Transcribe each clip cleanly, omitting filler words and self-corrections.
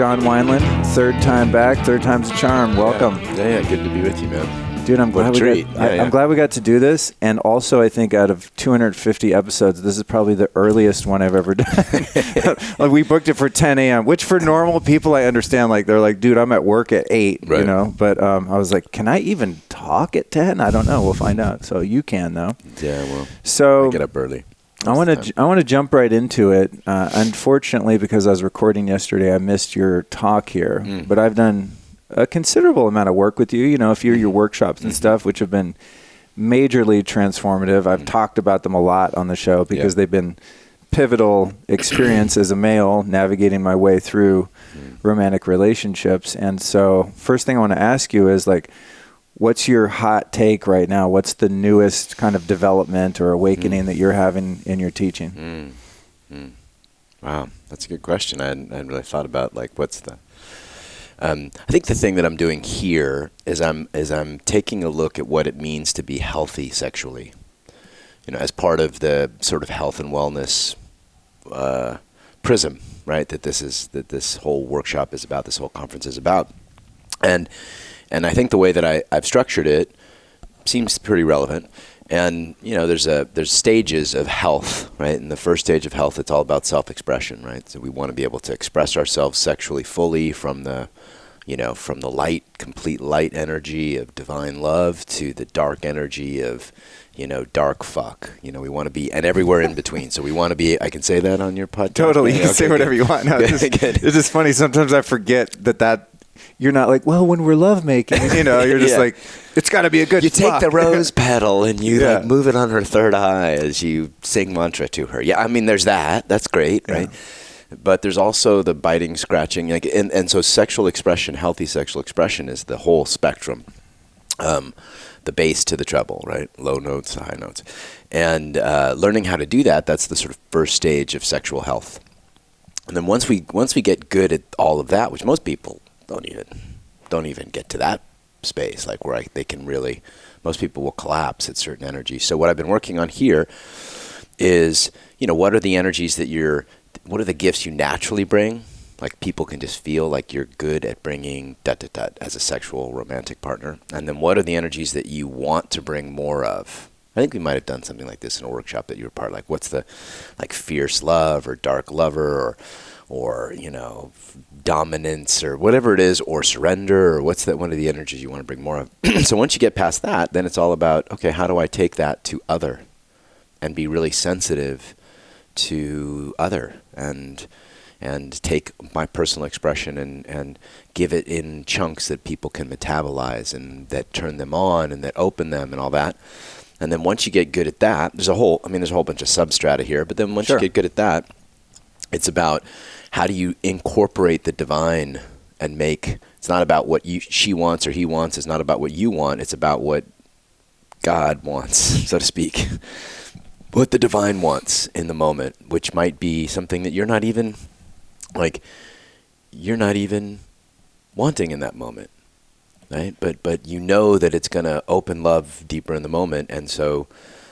John Wineland, third time back, third time's a charm. Welcome. Yeah, good to be with you, man. Dude, I'm glad I'm glad we got to do this. And also, I think out of 250 episodes, this is probably the earliest one I've ever done. Like, we booked it for 10 a.m., which for normal people, I understand. Like, they're like, dude, I'm at work at 8, right. You know? But I was like, can I even talk at 10? I don't know. We'll find out. So you can, though. Yeah, well, so I get up early. I want to jump right into it. Unfortunately, because I was recording yesterday, I missed your talk here. But I've done a considerable amount of work with you. You know, a few of your workshops and stuff, which have been majorly transformative. I've talked about them a lot on the show because they've been pivotal experience as a male navigating my way through romantic relationships. And so, first thing I want to ask you is, like, what's your hot take right now? What's the newest kind of development or awakening that you're having in your teaching? Wow, that's a good question. I hadn't really thought about, like, what's the... I think the thing that I'm doing here is I'm taking a look at what it means to be healthy sexually. You know, as part of the sort of health and wellness prism, right? That this whole workshop is about, this whole conference is about, and I think the way that I've structured it seems pretty relevant. And, you know, there's stages of health, right? In the first stage of health, it's all about self-expression, right? So we want to be able to express ourselves sexually fully from the light, complete light energy of divine love to the dark energy of, you know, dark fuck. You know, we want to be, and everywhere in between. So we want to be, I can say that on your podcast? Totally. You can say whatever you want. No, it's just funny. Sometimes I forget that you're not like, well, when we're lovemaking, you know, you're just like, it's got to be a good You fuck. take the rose petal and you like move it on her third eye as you sing mantra to her. Yeah, I mean, there's that. That's great, right? But there's also the biting, scratching, like, and so sexual expression, healthy sexual expression is the whole spectrum, the bass to the treble, right? Low notes, high notes, and learning how to do that. That's the sort of first stage of sexual health. And then once we get good at all of that, which most people don't even get to that space, like where they can really, most people will collapse at certain energies. So what I've been working on here is, you know, what are the energies what are the gifts you naturally bring? Like, people can just feel like you're good at bringing as a sexual romantic partner. And then what are the energies that you want to bring more of? I think we might have done something like this in a workshop that you were part of. Like, what's the, like, fierce love or dark lover or, you know, dominance or whatever it is, or surrender, or what's that one of the energies you want to bring more of? So once you get past that, then it's all about, okay, how do I take that to other and be really sensitive to other and take my personal expression and give it in chunks that people can metabolize and that turn them on and that open them and all that. And then once you get good at that, there's a whole bunch of substrata here, but then once you get good at that, it's about how do you incorporate the divine and it's not about what she wants or he wants. It's not about what you want. It's about what God wants, so to speak. What the divine wants in the moment, which might be something that you're not even wanting in that moment, right? But you know that it's going to open love deeper in the moment. And so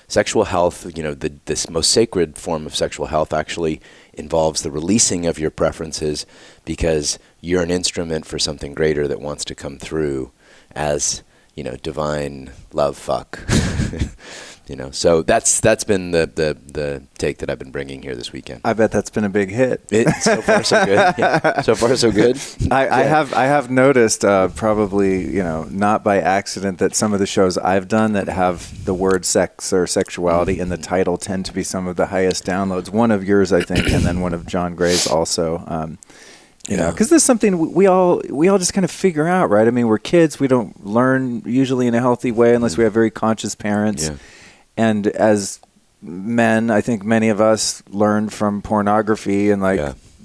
sexual health, you know, this most sacred form of sexual health actually involves the releasing of your preferences because you're an instrument for something greater that wants to come through as, you know, divine love fuck. You know, so that's been the take that I've been bringing here this weekend. I bet that's been a big hit. So far, so good. Yeah. So far, so good. I have noticed, probably, you know, not by accident, that some of the shows I've done that have the word sex or sexuality in the title tend to be some of the highest downloads. One of yours, I think, and then one of John Gray's also. You know, because there's something we all just kind of figure out, right? I mean, we're kids. We don't learn usually in a healthy way unless we have very conscious parents. Yeah. And as men, I think many of us learned from pornography and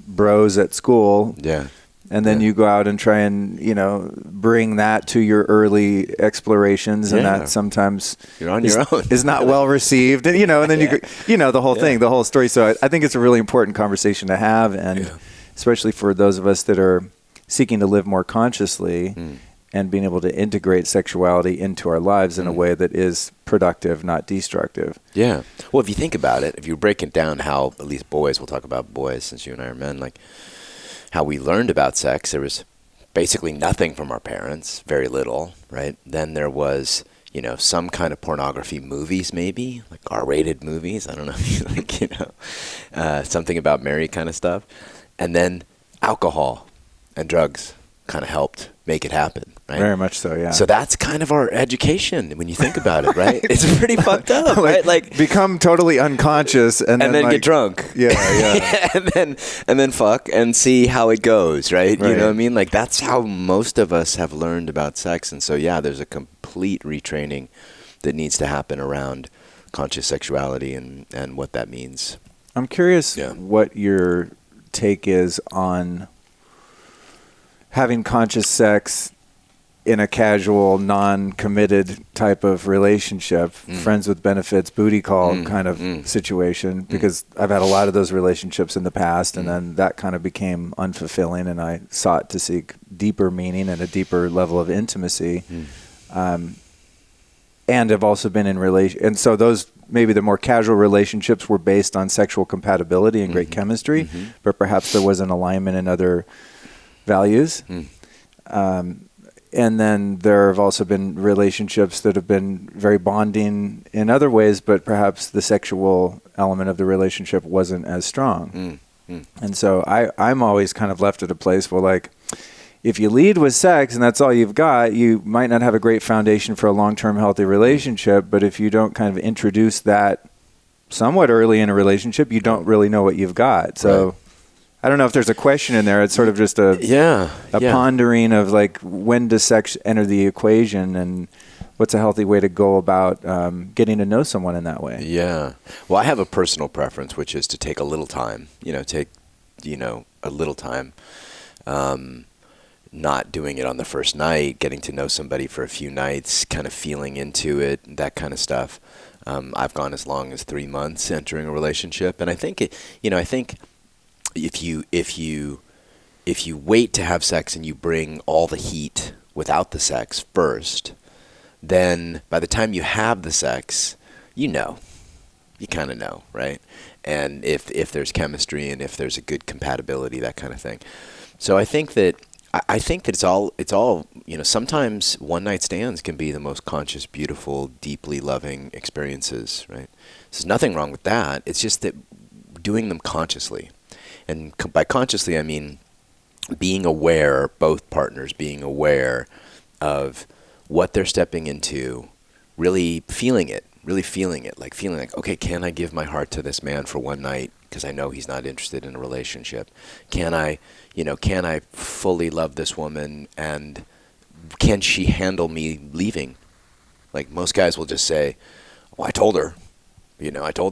bros at school. Yeah. And then you go out and try and, you know, bring that to your early explorations, and that sometimes you're on your own. Is not well received. And, you know, and then you know, the whole thing, the whole story. So I think it's a really important conversation to have, and especially for those of us that are seeking to live more consciously and being able to integrate sexuality into our lives in a way that is productive, not destructive. Yeah. Well, if you think about it, if you break it down how, at least boys, we'll talk about boys since you and I are men, like how we learned about sex, there was basically nothing from our parents, very little, right? Then there was, some kind of pornography movies, maybe like R-rated movies. I don't know, something about Mary kind of stuff. And then alcohol and drugs kind of helped make it happen, right? Very much so, yeah. So that's kind of our education when you think about it, right? It's pretty fucked up, right? Like become totally unconscious and then get drunk. Yeah. and then fuck and see how it goes, right? You know what I mean? Like that's how most of us have learned about sex. And so, yeah, there's a complete retraining that needs to happen around conscious sexuality and what that means. I'm curious what your take is on having conscious sex in a casual, non-committed type of relationship, friends with benefits, booty call kind of situation, because I've had a lot of those relationships in the past, and then that kind of became unfulfilling, and I sought to seek deeper meaning and a deeper level of intimacy. And have also been in and so those, maybe the more casual relationships were based on sexual compatibility and great chemistry, but perhaps there was an alignment in other values. And then there have also been relationships that have been very bonding in other ways, but perhaps the sexual element of the relationship wasn't as strong. And so I'm always kind of left at a place where, like, if you lead with sex and that's all you've got, you might not have a great foundation for a long-term healthy relationship. But if you don't kind of introduce that somewhat early in a relationship, you don't really know what you've got. So I don't know if there's a question in there. It's sort of just a pondering of, like, when does sex enter the equation and what's a healthy way to go about getting to know someone in that way? Yeah. Well, I have a personal preference, which is to take a little time, a little time. Not doing it on the first night, getting to know somebody for a few nights, kind of feeling into it, that kind of stuff. I've gone as long as 3 months entering a relationship, and I think if you wait to have sex and you bring all the heat without the sex first, then by the time you have the sex, you kind of know, right? And if there's chemistry and if there's a good compatibility, that kind of thing. So I think that it's all, sometimes one-night stands can be the most conscious, beautiful, deeply loving experiences, right? There's nothing wrong with that. It's just that doing them consciously. And by consciously, I mean being aware, both partners being aware of what they're stepping into, really feeling it, like feeling like, okay, can I give my heart to this man for one night because I know he's not interested in a relationship? Can I fully love this woman, and can she handle me leaving? Like, most guys will just say, well, I told her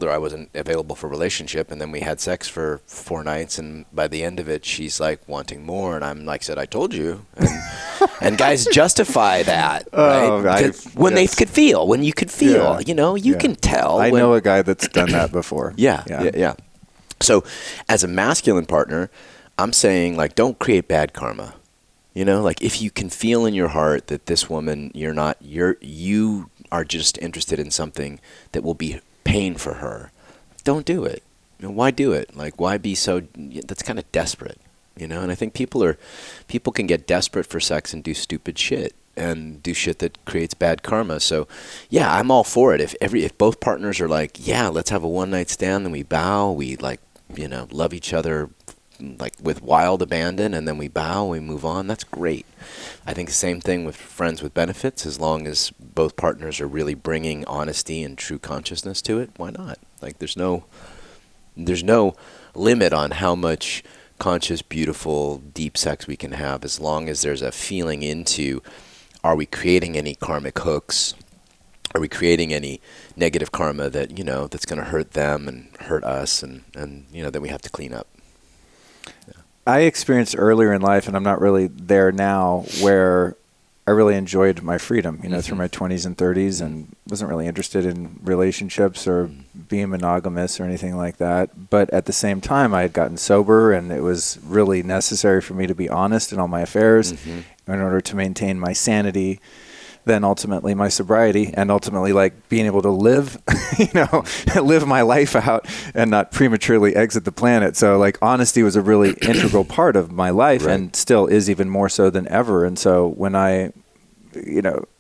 I wasn't available for a relationship, and then we had sex for 4 nights, and by the end of it, she's like wanting more, and I'm like, said, I told you. And guys justify that, right? When you could feel, you can tell. I know a guy that's done that before. Yeah. So as a masculine partner, I'm saying, like, don't create bad karma. Like, if you can feel in your heart that this woman, you are just interested in something that will be pain for her, don't do it. Why do it? Like, why be so? That's kind of desperate, And I think people can get desperate for sex and do stupid shit and do shit that creates bad karma. So, yeah, I'm all for it. If both partners are like, yeah, let's have a one-night stand, then we bow, we love each other like with wild abandon, and then we bow, we move on. That's great. I think the same thing with friends with benefits. As long as both partners are really bringing honesty and true consciousness to it, why not? Like, there's no limit on how much conscious, beautiful, deep sex we can have, as long as there's a feeling into, are we creating any karmic hooks? Are we creating any negative karma that, that's going to hurt them and hurt us, and that we have to clean up? Yeah. I experienced earlier in life, and I'm not really there now, where I really enjoyed my freedom, through my 20s and 30s, and wasn't really interested in relationships or being monogamous or anything like that. But at the same time, I had gotten sober, and it was really necessary for me to be honest in all my affairs in order to maintain my sanity then ultimately my sobriety, and ultimately like being able to live, live my life out and not prematurely exit the planet. So like honesty was a really integral part of my life, and still is even more so than ever. And so when I,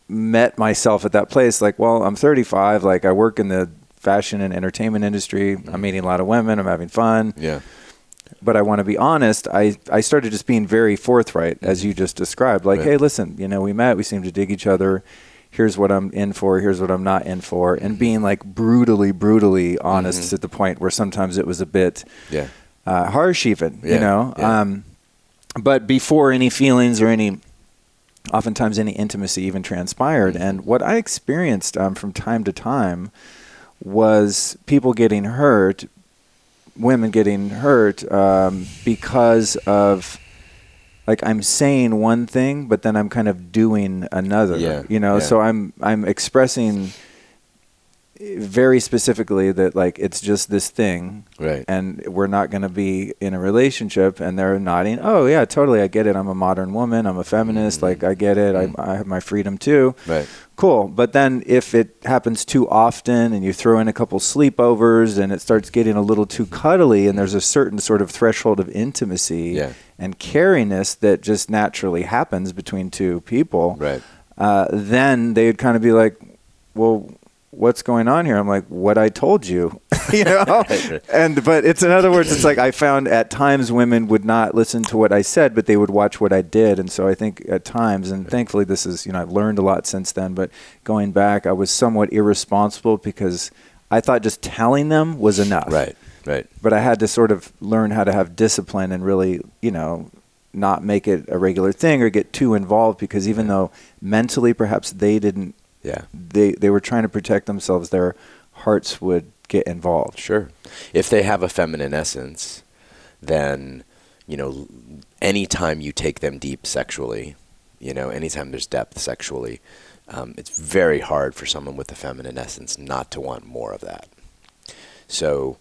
met myself at that place, like, well, I'm 35, like I work in the fashion and entertainment industry. I'm meeting a lot of women. I'm having fun. Yeah. But I want to be honest. I started just being very forthright, as you just described. Like, hey, listen, we met. We seem to dig each other. Here's what I'm in for. Here's what I'm not in for. And being like brutally honest at the point where sometimes it was a bit harsh even, But before any feelings or oftentimes any intimacy even transpired. And what I experienced from time to time was people getting hurt, women getting hurt because of, like, I'm saying one thing, but then I'm kind of doing another, So I'm expressing very specifically that, like, it's just this thing, and we're not going to be in a relationship. And they're nodding, oh yeah, totally, I get it. I'm a modern woman, I'm a feminist, like I get it. I have my freedom too. Cool. But then if it happens too often and you throw in a couple sleepovers and it starts getting a little too cuddly, and there's a certain sort of threshold of intimacy and cariness that just naturally happens between two people, then they would kind of be like, well, what's going on here? I'm like, what I told you, but it's, in other words, it's like I found at times women would not listen to what I said, but they would watch what I did. And so I think at times, and thankfully this is, I've learned a lot since then, but going back, I was somewhat irresponsible because I thought just telling them was enough. But I had to sort of learn how to have discipline and really, not make it a regular thing or get too involved, because even though mentally perhaps they didn't, they were trying to protect themselves, their hearts would get involved. Sure. If they have a feminine essence, then, anytime you take them deep sexually, anytime there's depth sexually, it's very hard for someone with a feminine essence not to want more of that. So,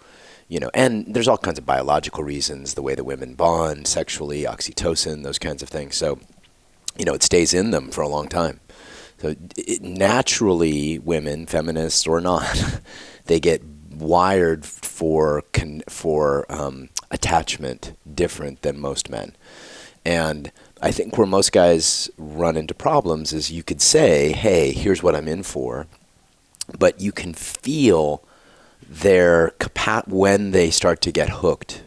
and there's all kinds of biological reasons, the way that women bond sexually, oxytocin, those kinds of things. So, it stays in them for a long time. So naturally, women, feminists or not, they get wired for attachment different than most men. And I think where most guys run into problems is you could say, hey, here's what I'm in for, but you can feel their when they start to get hooked.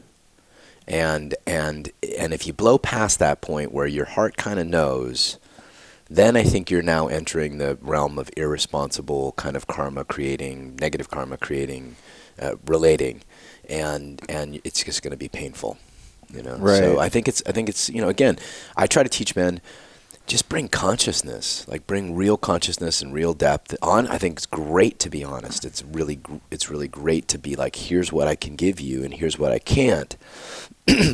And if you blow past that point where your heart kind of knows, then I think you're now entering the realm of irresponsible kind of karma creating, negative karma creating, relating, and it's just going to be painful, So I think it's again, I try to teach men, just bring consciousness, like bring real consciousness and real depth on. I think it's great to be honest. It's really great to be like, here's what I can give you and here's what I can't.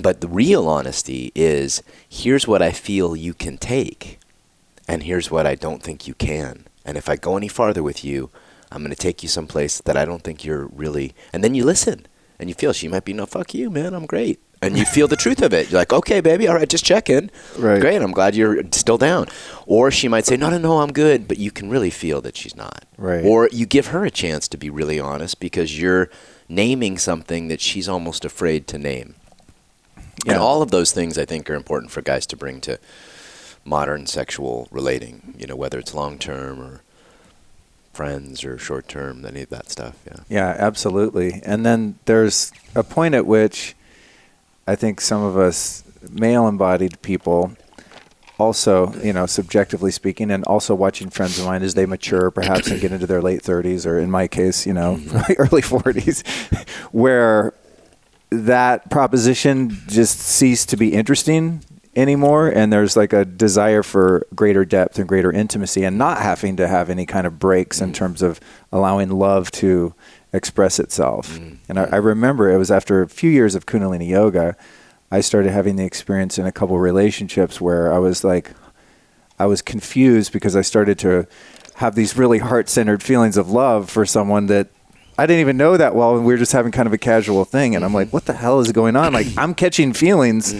But the real honesty is, here's what I feel you can take. And here's what I don't think you can. And if I go any farther with you, I'm going to take you someplace that I don't think you're really... And then you listen. And you feel she might be, no, fuck you, man, I'm great. And you feel the truth of it. You're like, okay, baby, all right, just check in. Great, I'm glad you're still down. Or she might say, no, I'm good. But you can really feel that she's not. Or you give her a chance to be really honest because you're naming something that she's almost afraid to name. And all of those things, I think, are important for guys to bring to modern sexual relating, whether it's long-term or friends or short-term, any of that stuff. Yeah, absolutely. And then there's a point at which I think some of us male-embodied people also, subjectively speaking, and also watching friends of mine as they mature perhaps and get into their late 30s, or in my case, early 40s, where that proposition just ceased to be interesting anymore, and there's like a desire for greater depth and greater intimacy and not having to have any kind of breaks in terms of allowing love to express itself. And I remember it was after a few years of Kundalini yoga, I started having the experience in a couple relationships where I was confused because I started to have these really heart-centered feelings of love for someone that I didn't even know that well, and we were just having kind of a casual thing. And I'm like, what the hell is going on? Like, I'm catching feelings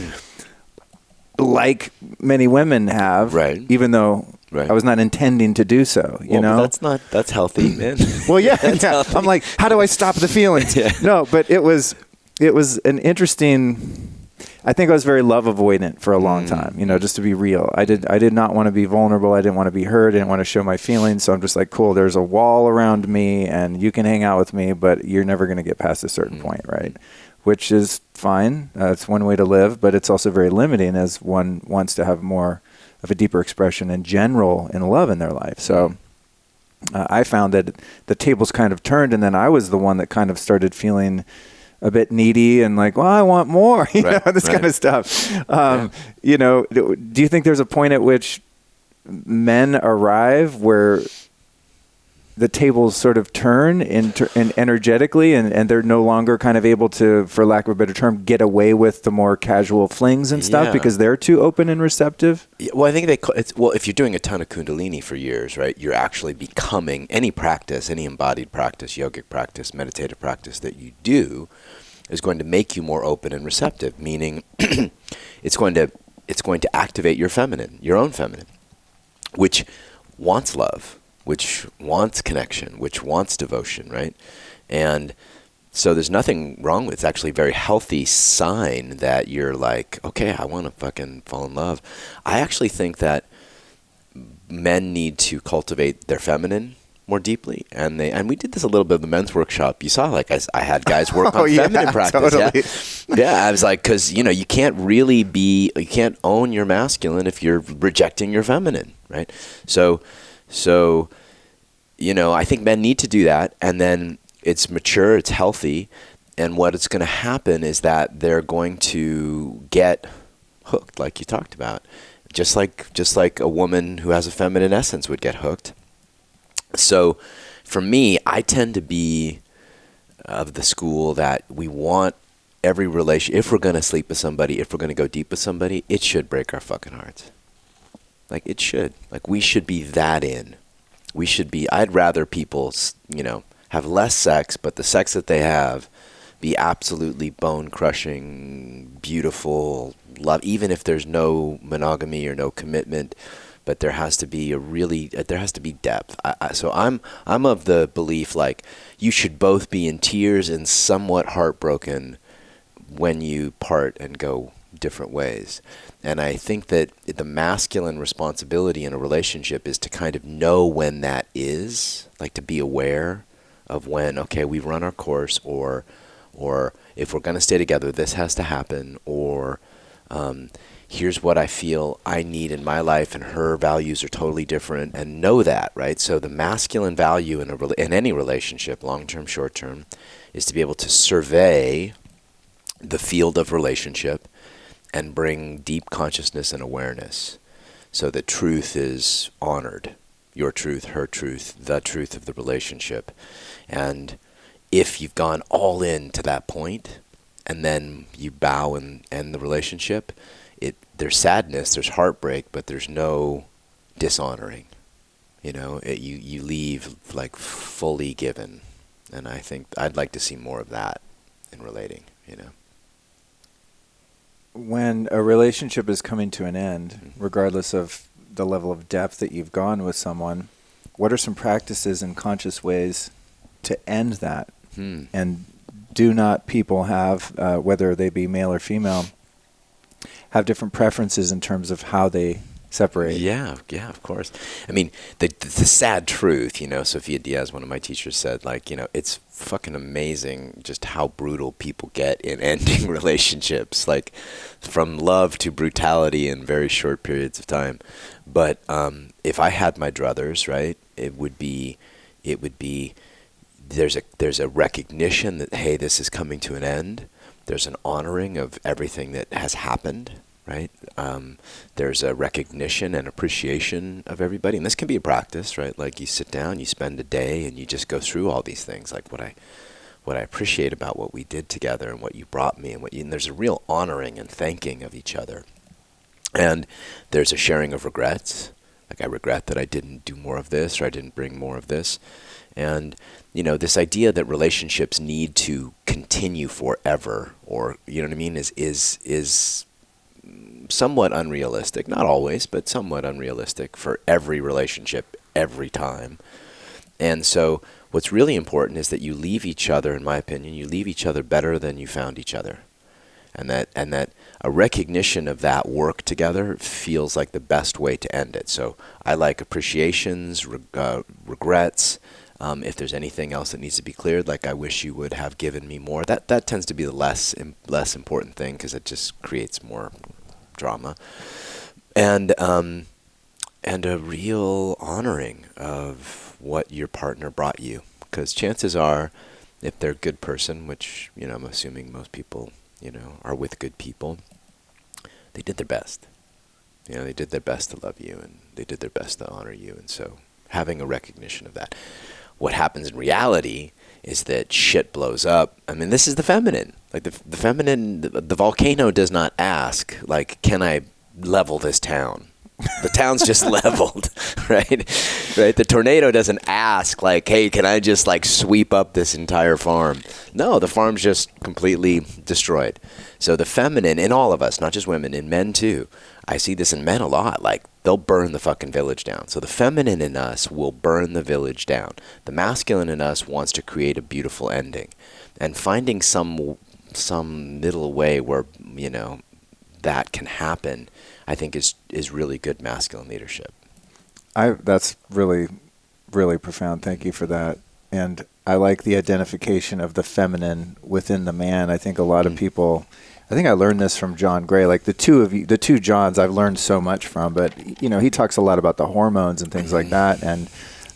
like many women have, even though Right. I was not intending to do so, you know? That's healthy, man. Well, yeah. Healthy. I'm like, how do I stop the feelings? Yeah. No, but it was an interesting, I think I was very love avoidant for a long time, you know, just to be real. I did not want to be vulnerable. I didn't want to be hurt. I didn't want to show my feelings. So I'm just like, cool, there's a wall around me and you can hang out with me, but you're never going to get past a certain point, right? Which is fine. It's one way to live, but it's also very limiting as one wants to have more of a deeper expression in general in love in their life. So I found that the tables kind of turned, and then I was the one that kind of started feeling a bit needy and like, well, I want more, you know, this kind of stuff. You know, do you think there's a point at which men arrive where the tables sort of turn in energetically and they're no longer kind of able to, for lack of a better term, get away with the more casual flings and stuff because they're too open and receptive? Well, I think if you're doing a ton of Kundalini for years, right, you're actually becoming any practice, any embodied practice, yogic practice, meditative practice that you do is going to make you more open and receptive, meaning it's going to activate your feminine, your own feminine, which wants love, which wants connection, which wants devotion, right? And so there's nothing wrong with it. It's actually a very healthy sign that you're like, okay, I want to fucking fall in love. I actually think that men need to cultivate their feminine more deeply. And we did this a little bit in the men's workshop. You saw, like, I had guys work on feminine practice. Totally. Yeah, I was like, because, you know, you can't own your masculine if you're rejecting your feminine, right? So, you know, I think men need to do that, and then it's mature, it's healthy, and what it's going to happen is that they're going to get hooked, like you talked about, just like a woman who has a feminine essence would get hooked. So, for me, I tend to be of the school that we want every relation. If we're going to sleep with somebody, if we're going to go deep with somebody, it should break our fucking hearts. Like, it should. Like, we should be that in. We should be, I'd rather people, you know, have less sex, but the sex that they have be absolutely bone-crushing, beautiful love, even if there's no monogamy or no commitment, but there has to be there has to be depth. So I'm of the belief, like, you should both be in tears and somewhat heartbroken when you part and go different ways. And I think that the masculine responsibility in a relationship is to kind of know when that is, like to be aware of when, okay, we've run our course, or if we're going to stay together, this has to happen, or here's what I feel I need in my life, and her values are totally different, and know that, right? So the masculine value in any relationship, long-term, short-term, is to be able to survey the field of relationship and bring deep consciousness and awareness so that truth is honored. Your truth, her truth, the truth of the relationship. And if you've gone all in to that point and then you bow and end the relationship, there's sadness, there's heartbreak, but there's no dishonoring. You know, you leave like fully given. And I think I'd like to see more of that in relating, you know. When a relationship is coming to an end, regardless of the level of depth that you've gone with someone, what are some practices and conscious ways to end that? And do not people have, whether they be male or female, have different preferences in terms of how they separate? Yeah, of course. I mean, the sad truth, you know, Sophia Diaz, one of my teachers, said, like, you know, it's fucking amazing just how brutal people get in ending relationships, like from love to brutality in very short periods of time. But if I had my druthers, right, it would be there's a recognition that, hey, this is coming to an end. There's an honoring of everything that has happened, right? There's a recognition and appreciation of everybody. And this can be a practice, right? Like you sit down, you spend a day, and you just go through all these things, like what I appreciate about what we did together and what you brought me, and there's a real honoring and thanking of each other. And there's a sharing of regrets. Like, I regret that I didn't do more of this, or I didn't bring more of this. And, you know, this idea that relationships need to continue forever, or, you know what I mean, is somewhat unrealistic, not always, but somewhat unrealistic for every relationship every time. And so what's really important is that you leave each other, in my opinion, you leave each other better than you found each other. And that a recognition of that work together feels like the best way to end it. So I like appreciations, regrets. If there's anything else that needs to be cleared, like I wish you would have given me more. That tends to be the less important thing, because it just creates more drama. And a real honoring of what your partner brought you, because chances are, if they're a good person, which I'm assuming most people are with good people, they did their best. They did their best to love you, and they did their best to honor you. And so having a recognition of that. What happens in reality is that shit blows up. I mean, this is the feminine. Like the feminine, the volcano does not ask, like, can I level this town? The town's just leveled, right? The tornado doesn't ask, like, hey, can I just like sweep up this entire farm? No, the farm's just completely destroyed. So the feminine in all of us, not just women, in men too. I see this in men a lot. Like, they'll burn the fucking village down. So the feminine in us will burn the village down. The masculine in us wants to create a beautiful ending. And finding some middle way where, that can happen, I think is really good masculine leadership. That's really, really profound. Thank you for that. And I like the identification of the feminine within the man. I think a lot of people, I think I learned this from John Gray, like the two Johns I've learned so much from, but he talks a lot about the hormones and things like that. And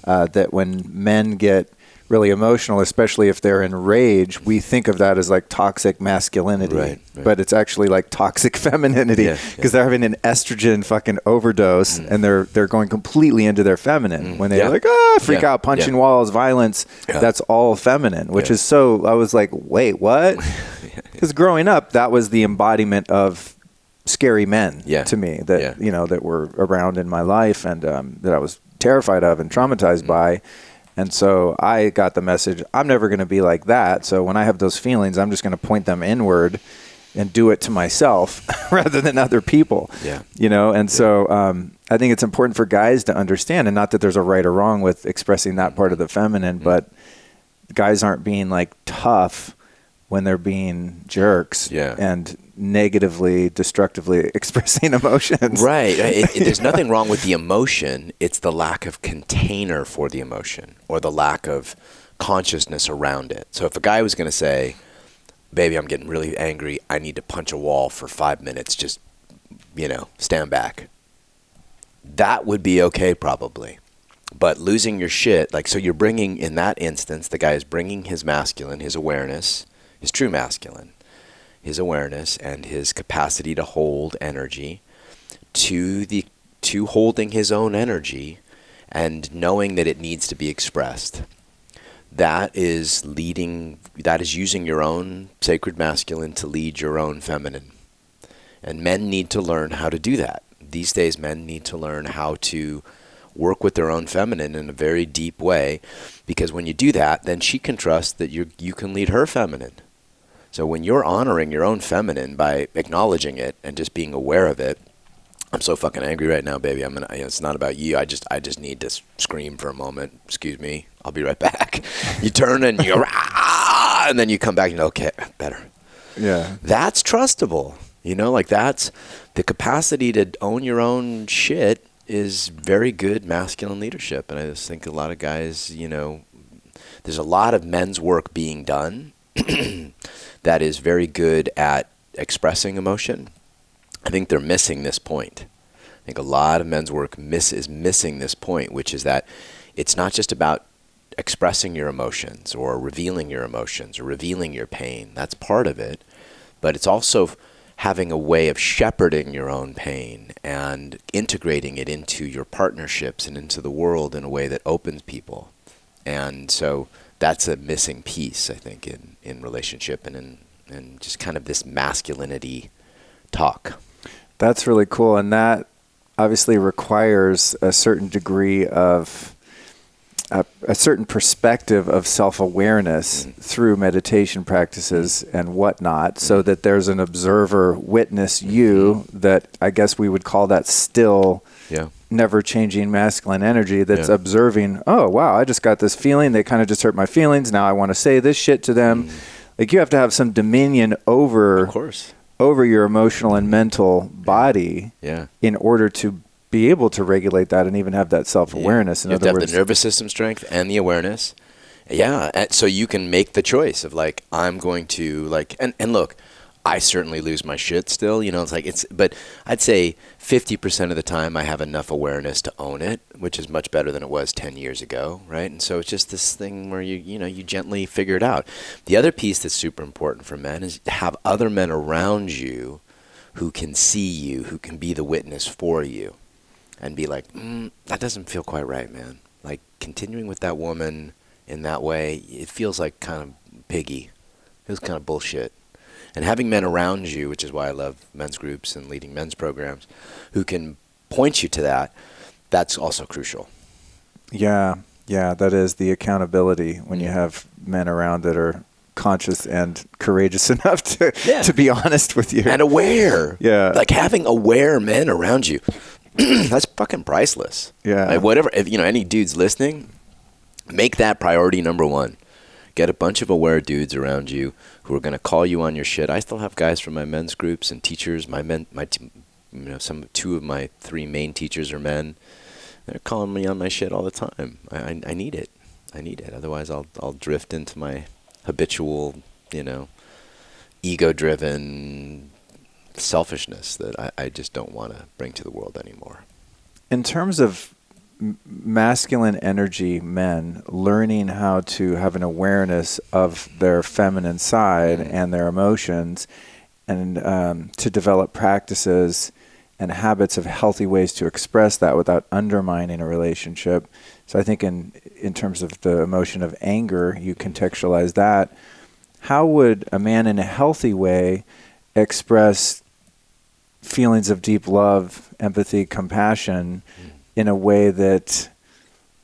that when men get really emotional, especially if they're in rage, we think of that as like toxic masculinity, right. But it's actually like toxic femininity, because they're having an estrogen fucking overdose, and they're going completely into their feminine when they're like, freak out, punching walls, violence. That's all feminine, which is so. I was like, wait, what? Because growing up, that was the embodiment of scary men to me that that were around in my life, and that I was terrified of and traumatized by. And so I got the message, I'm never going to be like that. So when I have those feelings, I'm just going to point them inward and do it to myself rather than other people. And so I think it's important for guys to understand, and not that there's a right or wrong with expressing that part of the feminine, but guys aren't being like tough when they're being jerks and negatively, destructively expressing emotions. Right. There's nothing wrong with the emotion. It's the lack of container for the emotion, or the lack of consciousness around it. So if a guy was going to say, baby, I'm getting really angry, I need to punch a wall for 5 minutes, just, stand back. That would be okay probably. But losing your shit, like, so you're bringing, in that instance, the guy is bringing his masculine, his awareness, his true masculine, his awareness and his capacity to hold energy to holding his own energy and knowing that it needs to be expressed. That is using your own sacred masculine to lead your own feminine. And men need to learn how to do that. These days, men need to learn how to work with their own feminine in a very deep way, because when you do that, then she can trust that you can lead her feminine. So when you're honoring your own feminine by acknowledging it and just being aware of it, I'm so fucking angry right now, baby. It's not about you. I just need to scream for a moment. Excuse me. I'll be right back. You turn and you go, and then you come back and okay, better. Yeah. That's trustable. Like that's the capacity to own your own shit is very good masculine leadership. And I just think a lot of guys, there's a lot of men's work being done that is very good at expressing emotion. I think they're missing this point. I think a lot of men's work is missing this point, which is that it's not just about expressing your emotions or revealing your emotions or revealing your pain. That's part of it. But it's also having a way of shepherding your own pain and integrating it into your partnerships and into the world in a way that opens people. And so that's a missing piece, I think, in relationship and in just kind of this masculinity talk. That's really cool. And that obviously requires a certain degree of a certain perspective of self-awareness through meditation practices and whatnot, so that there's an observer witness you that I guess we would call that still never changing masculine energy that's observing, oh, wow, I just got this feeling. They kind of just hurt my feelings. Now I want to say this shit to them. Like you have to have some dominion over your emotional and mental body in order to be able to regulate that and even have that self-awareness. You have to have the nervous system strength and the awareness. Yeah. So you can make the choice of like, I'm going to like, and look, I certainly lose my shit still, you know, it's like, but I'd say 50% of the time I have enough awareness to own it, which is much better than it was 10 years ago. Right. And so it's just this thing where you gently figure it out. The other piece that's super important for men is to have other men around you who can see you, who can be the witness for you. And be like, that doesn't feel quite right, man. Like continuing with that woman in that way, it feels like kind of piggy. It feels kind of bullshit. And having men around you, which is why I love men's groups and leading men's programs, who can point you to that, that's also crucial. Yeah, that is the accountability when you have men around that are conscious and courageous enough to be honest with you. And aware. Yeah. Like having aware men around you. That's fucking priceless. Yeah. Like whatever, if any dudes listening, make that priority number one. Get a bunch of aware dudes around you who are going to call you on your shit. I still have guys from my men's groups and teachers. Two of my three main teachers are men. They're calling me on my shit all the time. I need it. Otherwise, I'll drift into my habitual, ego-driven selfishness that I just don't want to bring to the world anymore. In terms of masculine energy men learning how to have an awareness of their feminine side and their emotions, and to develop practices and habits of healthy ways to express that without undermining a relationship. So I think in terms of the emotion of anger, you contextualize that. How would a man in a healthy way express feelings of deep love, empathy, compassion in a way that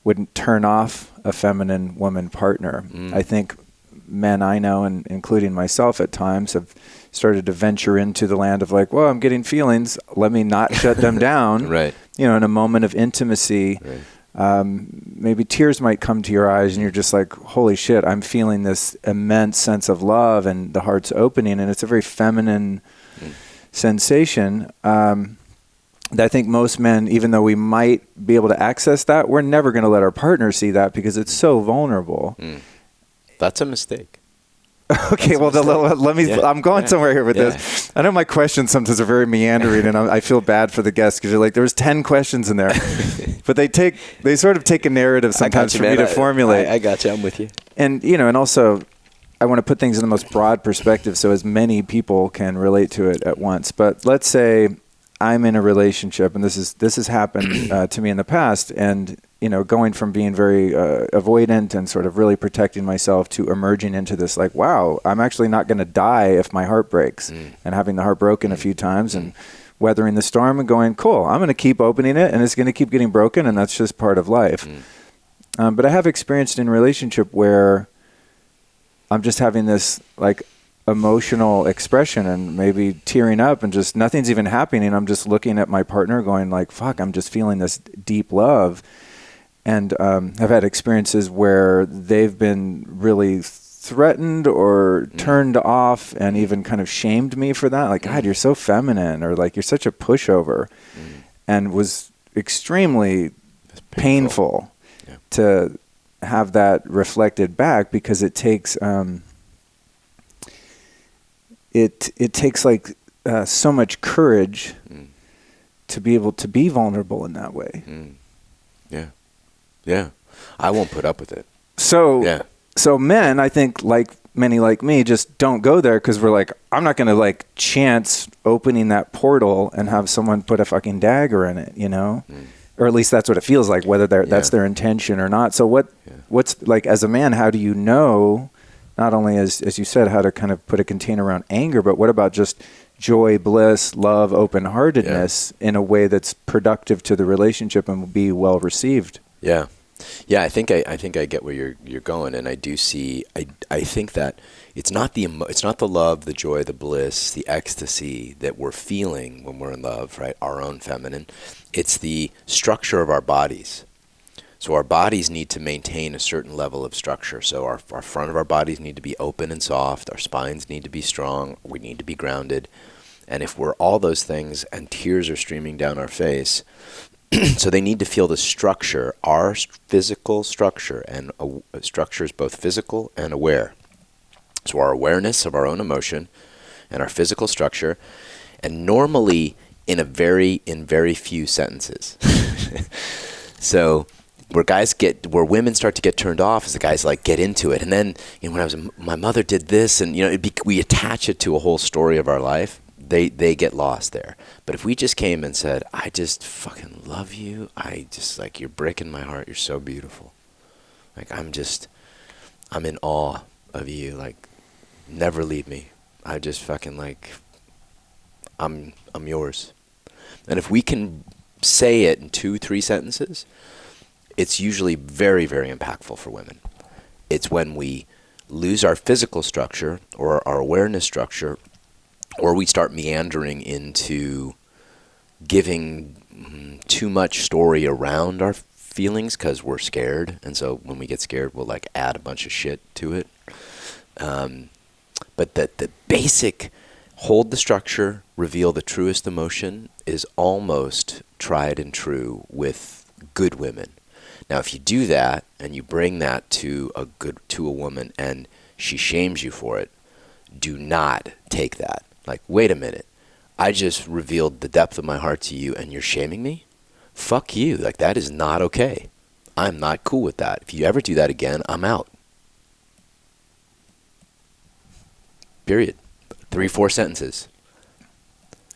wouldn't turn off a feminine woman partner? I think men I know, and including myself at times, have started to venture into the land of like, well, I'm getting feelings. Let me not shut them down. Right. In a moment of intimacy, maybe tears might come to your eyes and you're just like, holy shit, I'm feeling this immense sense of love and the heart's opening. And it's a very feminine sensation. I think most men, even though we might be able to access that, we're never going to let our partner see that because it's so vulnerable. That's a mistake. Okay, well, let me. I'm going somewhere here with this. I know my questions sometimes are very meandering, and I feel bad for the guests because you're like, there's 10 questions in there, but they sort of take a narrative sometimes for me to formulate. I got you. I'm with you. And and also, I want to put things in the most broad perspective so as many people can relate to it at once. But let's say I'm in a relationship, and this has happened to me in the past, and going from being very avoidant and sort of really protecting myself to emerging into this like, wow, I'm actually not going to die if my heart breaks, and having the heart broken a few times and weathering the storm and going, cool, I'm going to keep opening it and it's going to keep getting broken, and that's just part of life. But I have experienced in a relationship where I'm just having this like emotional expression and maybe tearing up and just nothing's even happening. I'm just looking at my partner going like, fuck, I'm just feeling this deep love. And I've had experiences where they've been really threatened or turned off and even kind of shamed me for that. Like, God, you're so feminine, or like, you're such a pushover, and was extremely painful to have that reflected back, because it takes it takes like so much courage to be able to be vulnerable in that way. Yeah, I won't put up with it. So men, I think, like many like me, just don't go there because we're like, I'm not going to like chance opening that portal and have someone put a fucking dagger in it, or at least that's what it feels like, whether that's their intention or not. So what's like, as a man, how do you know, not only as you said, how to kind of put a container around anger, but what about just joy, bliss, love, open-heartedness in a way that's productive to the relationship and will be well received? Yeah. Yeah, I think I get where you're going, and I do see. I think that it's not the love, the joy, the bliss, the ecstasy that we're feeling when we're in love, right? Our own feminine. It's the structure of our bodies. So our bodies need to maintain a certain level of structure. So our front of our bodies need to be open and soft. Our spines need to be strong. We need to be grounded. And if we're all those things and tears are streaming down our face. So they need to feel the structure, our physical structure, and structure is both physical and aware. So our awareness of our own emotion and our physical structure, and normally in very few sentences. So where women start to get turned off is the guys like get into it, and then when my mother did this, and we attach it to a whole story of our life. They get lost there. But if we just came and said, I just fucking love you. I just you're breaking my heart. You're so beautiful. I'm in awe of you. Never leave me. I just fucking I'm yours. And if we can say it in 2-3 sentences, it's usually very, very impactful for women. It's when we lose our physical structure or our awareness structure, or we start meandering into giving too much story around our feelings because we're scared. And so when we get scared, we'll add a bunch of shit to it. But the basic hold the structure, reveal the truest emotion is almost tried and true with good women. Now, if you do that and you bring that to a woman and she shames you for it, do not take that. Wait a minute, I just revealed the depth of my heart to you and you're shaming me? Fuck you. That is not okay. I'm not cool with that. If you ever do that again, I'm out. Period. 3-4 sentences.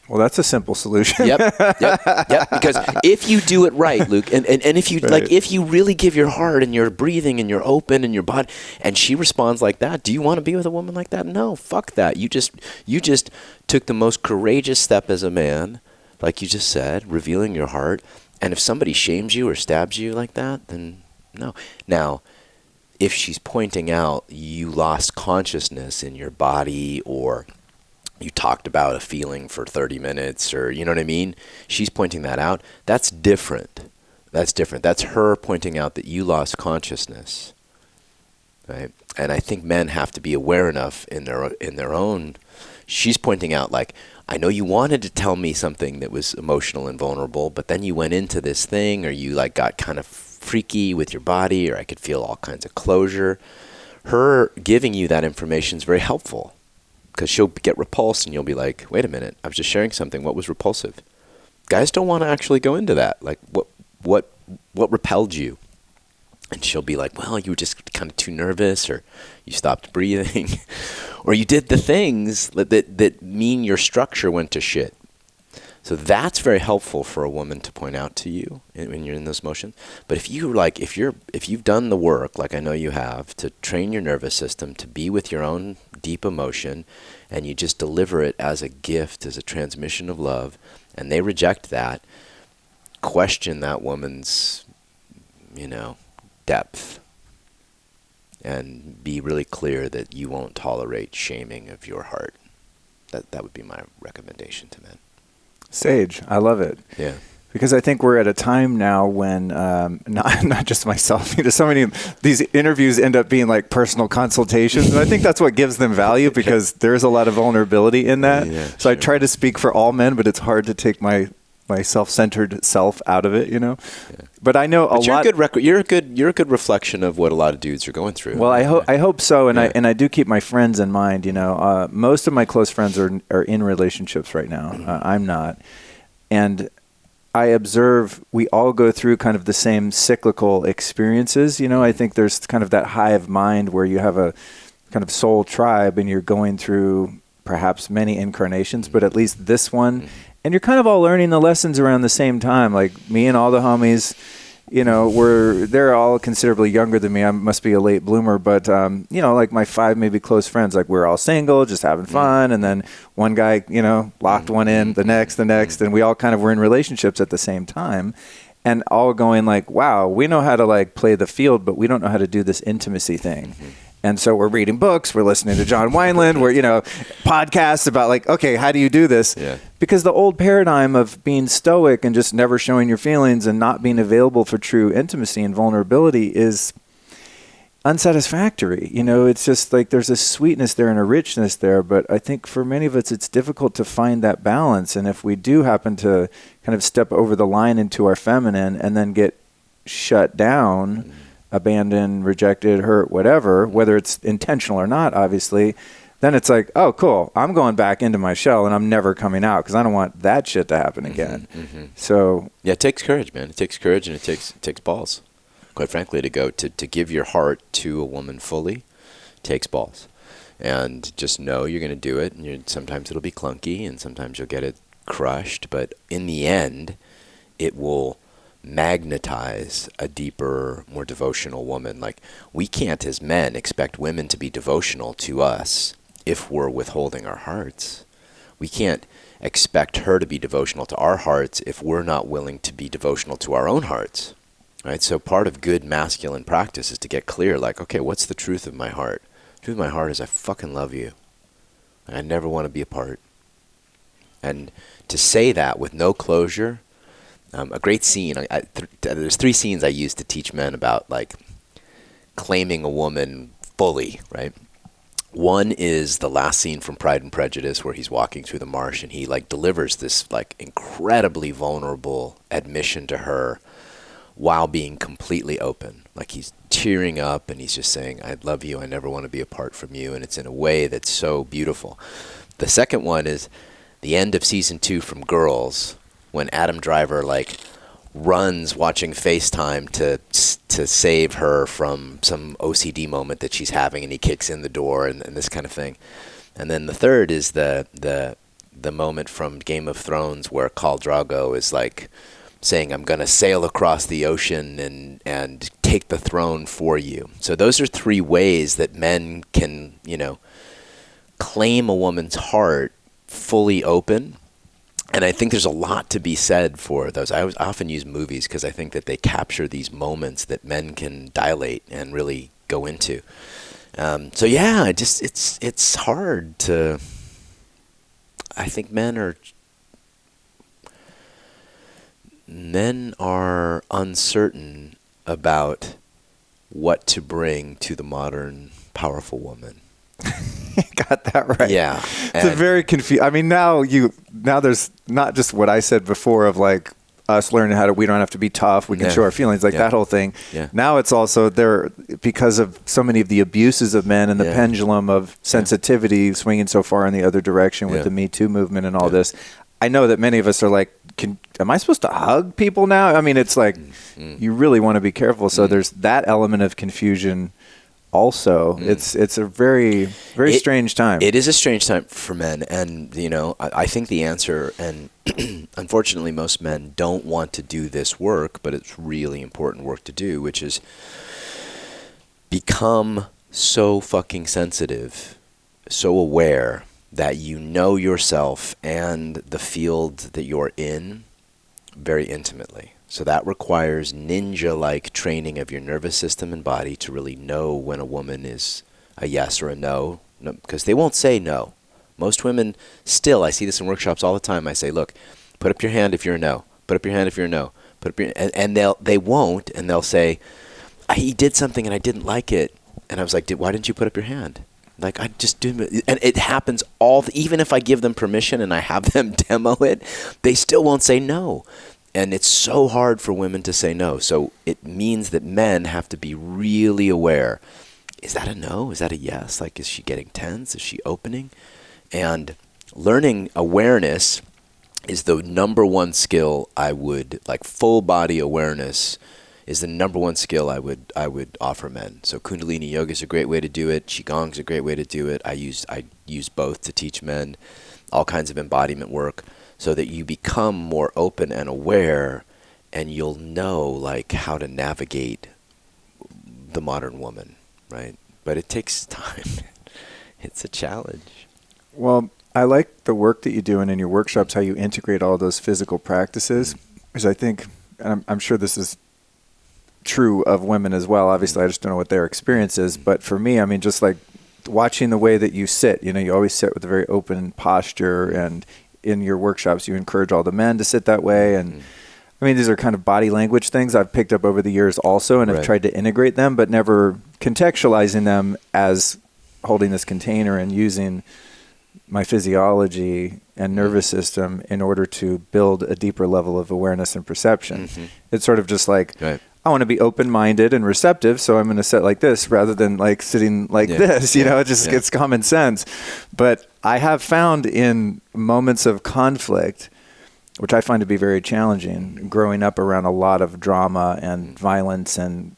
Well, that's a simple solution. Yep. Because if you do it right, Luke, and if you right. if you really give your heart and you're breathing and you're open and your body, and she responds like that, do you want to be with a woman like that? No, fuck that. You just took the most courageous step as a man, like you just said, revealing your heart. And if somebody shames you or stabs you like that, then no. Now, if she's pointing out you lost consciousness in your body, or you talked about a feeling for 30 minutes, or you know what I mean? She's pointing that out. That's different. That's her pointing out that you lost consciousness, right? And I think men have to be aware enough in their own. She's pointing out I know you wanted to tell me something that was emotional and vulnerable, but then you went into this thing, or you got kind of freaky with your body, or I could feel all kinds of closure. Her giving you that information is very helpful. Because she'll get repulsed and you'll be like, wait a minute, I was just sharing something. What was repulsive? Guys don't want to actually go into that. What repelled you? And she'll be like, well, you were just kind of too nervous, or you stopped breathing, or you did the things that mean your structure went to shit. So that's very helpful for a woman to point out to you when you're in those motions. But if you've done the work, like I know you have, to train your nervous system to be with your own deep emotion, and you just deliver it as a gift, as a transmission of love, and they reject that, question that woman's, depth, and be really clear that you won't tolerate shaming of your heart. That would be my recommendation to men. Sage. I love it. Yeah. Because I think we're at a time now when, not just myself, so many of these interviews end up being like personal consultations. And I think that's what gives them value, because there's a lot of vulnerability in that. Yeah, so sure. I try to speak for all men, but it's hard to take my self-centered self out of it, Yeah. But I know you're a good reflection of what a lot of dudes are going through. Well, I hope so, and I do keep my friends in mind. Most of my close friends are in relationships right now. I'm not, and I observe we all go through kind of the same cyclical experiences. I think there's kind of that hive mind where you have a kind of soul tribe, and you're going through perhaps many incarnations, but at least this one. And you're kind of all learning the lessons around the same time. Like me and all the homies, they're all considerably younger than me. I must be a late bloomer, but like my 5 maybe close friends, like we're all single, just having fun. And then one guy, locked one in, the next, and we all kind of were in relationships at the same time. and all going like, wow, we know how to like play the field, but we don't know how to do this intimacy thing. And so we're reading books, we're listening to John Wineland, we're, podcasts about like, okay, how do you do this? Yeah. Because the old paradigm of being stoic and just never showing your feelings and not being available for true intimacy and vulnerability is unsatisfactory. It's just like there's a sweetness there and a richness there. But I think for many of us, it's difficult to find that balance. And if we do happen to kind of step over the line into our feminine and then get shut down, abandoned, rejected, hurt, whatever, whether it's intentional or not, obviously, then it's like, oh, cool, I'm going back into my shell and I'm never coming out because I don't want that shit to happen again. So yeah, it takes courage, man. It takes courage, and it takes balls. Quite frankly, to give your heart to a woman fully takes balls. And just know you're going to do it. And sometimes it'll be clunky, and sometimes you'll get it crushed. But in the end, it will magnetize a deeper, more devotional woman. Like, we can't as men expect women to be devotional to us if we're withholding our hearts. We can't expect her to be devotional to our hearts if we're not willing to be devotional to our own hearts. Right? So part of good masculine practice is to get clear, like, okay, what's the truth of my heart? The truth of my heart is I fucking love you. I never want to be apart. And to say that with no closure, a great scene, there's 3 scenes I use to teach men about like claiming a woman fully, right? One is the last scene from Pride and Prejudice where he's walking through the marsh and he like delivers this like incredibly vulnerable admission to her while being completely open. Like he's tearing up and he's just saying, I love you, I never want to be apart from you. And it's in a way that's so beautiful. The second one is the end of season 2 from Girls, when Adam Driver like runs watching FaceTime to save her from some OCD moment that she's having, and he kicks in the door and this kind of thing. And then the third is the moment from Game of Thrones where Khal Drogo is like saying, I'm going to sail across the ocean and take the throne for you. So those are 3 ways that men can, claim a woman's heart fully open. And I think there's a lot to be said for those. I often use movies because I think that they capture these moments that men can dilate and really go into. So yeah, it's hard to. I think men are uncertain about what to bring to the modern powerful woman. Got that right. Yeah. It's a very confused. I mean, now there's not just what I said before of like us learning we don't have to be tough. We can show our feelings, like that whole thing. Yeah. Now it's also there because of so many of the abuses of men and the pendulum of sensitivity swinging so far in the other direction with the Me Too movement and all this. I know that many of us are like, am I supposed to hug people now? I mean, it's like you really want to be careful. So there's that element of confusion. Also, it's a very, very strange time. It is a strange time for men, and I think the answer, and unfortunately, most men don't want to do this work, but it's really important work to do, which is become so fucking sensitive, so aware that you know yourself and the field that you're in very intimately. So that requires ninja-like training of your nervous system and body to really know when a woman is a yes or a no, because they won't say no. Most women still, I see this in workshops all the time. I say, look, put up your hand if you're a no. Put up your hand if you're a no. Put up your and they won't, and they'll say, he did something and I didn't like it. And I was like, why didn't you put up your hand? Like, I just didn't. And it happens even if I give them permission and I have them demo it, they still won't say no. And it's so hard for women to say no. So it means that men have to be really aware. Is that a no? Is that a yes? Like, is she getting tense? Is she opening? And learning awareness is the number one skill I would, like full body awareness is the number one skill I would offer men. So Kundalini yoga is a great way to do it. Qigong is a great way to do it. I use both to teach men all kinds of embodiment work, so that you become more open and aware, and you'll know like how to navigate the modern woman, right? But it takes time. It's a challenge. Well, I like the work that you do and in your workshops, how you integrate all those physical practices, because I think and I'm sure this is true of women as well. Obviously, I just don't know what their experience is. But for me, I mean, just like watching the way that you sit, you always sit with a very open posture, and in your workshops, you encourage all the men to sit that way. And I mean, these are kind of body language things I've picked up over the years also, and I've tried to integrate them, but never contextualizing them as holding this container and using my physiology and nervous system in order to build a deeper level of awareness and perception. It's sort of just like, I want to be open-minded and receptive, so I'm going to sit like this rather than like sitting like this. It just gets common sense. But I have found in moments of conflict, which I find to be very challenging, growing up around a lot of drama and violence and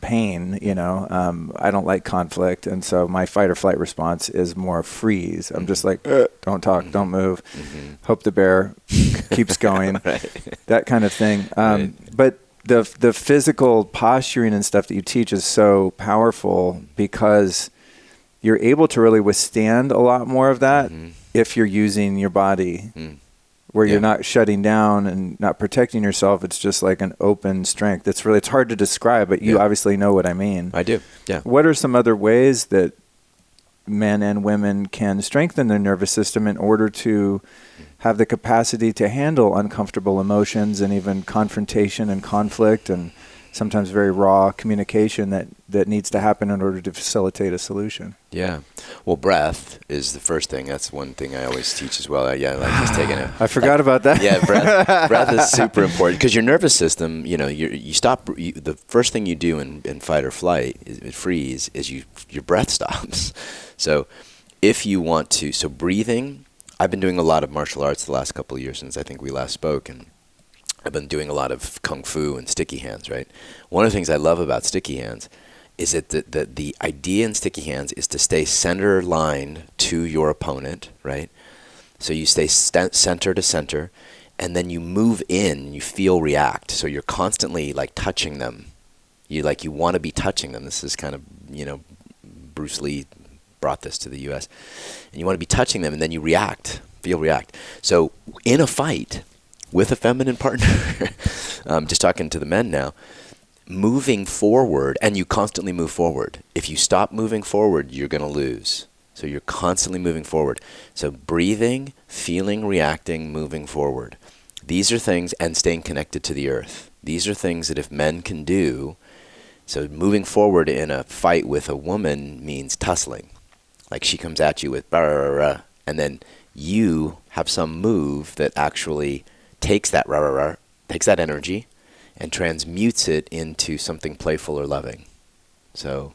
pain, I don't like conflict. And so my fight or flight response is more freeze. I'm just like, don't talk, don't move, hope the bear keeps going, that kind of thing. But the physical posturing and stuff that you teach is so powerful because you're able to really withstand a lot more of that if you're using your body where you're not shutting down and not protecting yourself. It's just like an open strength. It's hard to describe, but you obviously know what I mean. I do. Yeah. What are some other ways that men and women can strengthen their nervous system in order to have the capacity to handle uncomfortable emotions and even confrontation and conflict and sometimes very raw communication that needs to happen in order to facilitate a solution? Yeah. Well, breath is the first thing. That's one thing I always teach as well. Yeah, like just taking it. I forgot about that. Yeah, breath is super important because your nervous system, you stop. The first thing you do in fight or flight, freeze, is your breath stops. So if you want to, breathing, I've been doing a lot of martial arts the last couple of years since I think we last spoke, and I've been doing a lot of kung fu and sticky hands, right? One of the things I love about sticky hands is that the idea in sticky hands is to stay center line to your opponent, right? So you stay center to center, and then you move in, you feel react. So you're constantly like touching them. You want to be touching them. This is kind of, Bruce Lee brought this to the U.S. And you want to be touching them, and then you react, feel react. So in a fight with a feminine partner, just talking to the men now, moving forward, and you constantly move forward. If you stop moving forward, you're going to lose. So you're constantly moving forward. So breathing, feeling, reacting, moving forward. These are things, and staying connected to the earth. These are things that if men can do, so moving forward in a fight with a woman means tussling. Like she comes at you with, and then you have some move that actually takes that takes that energy and transmutes it into something playful or loving. So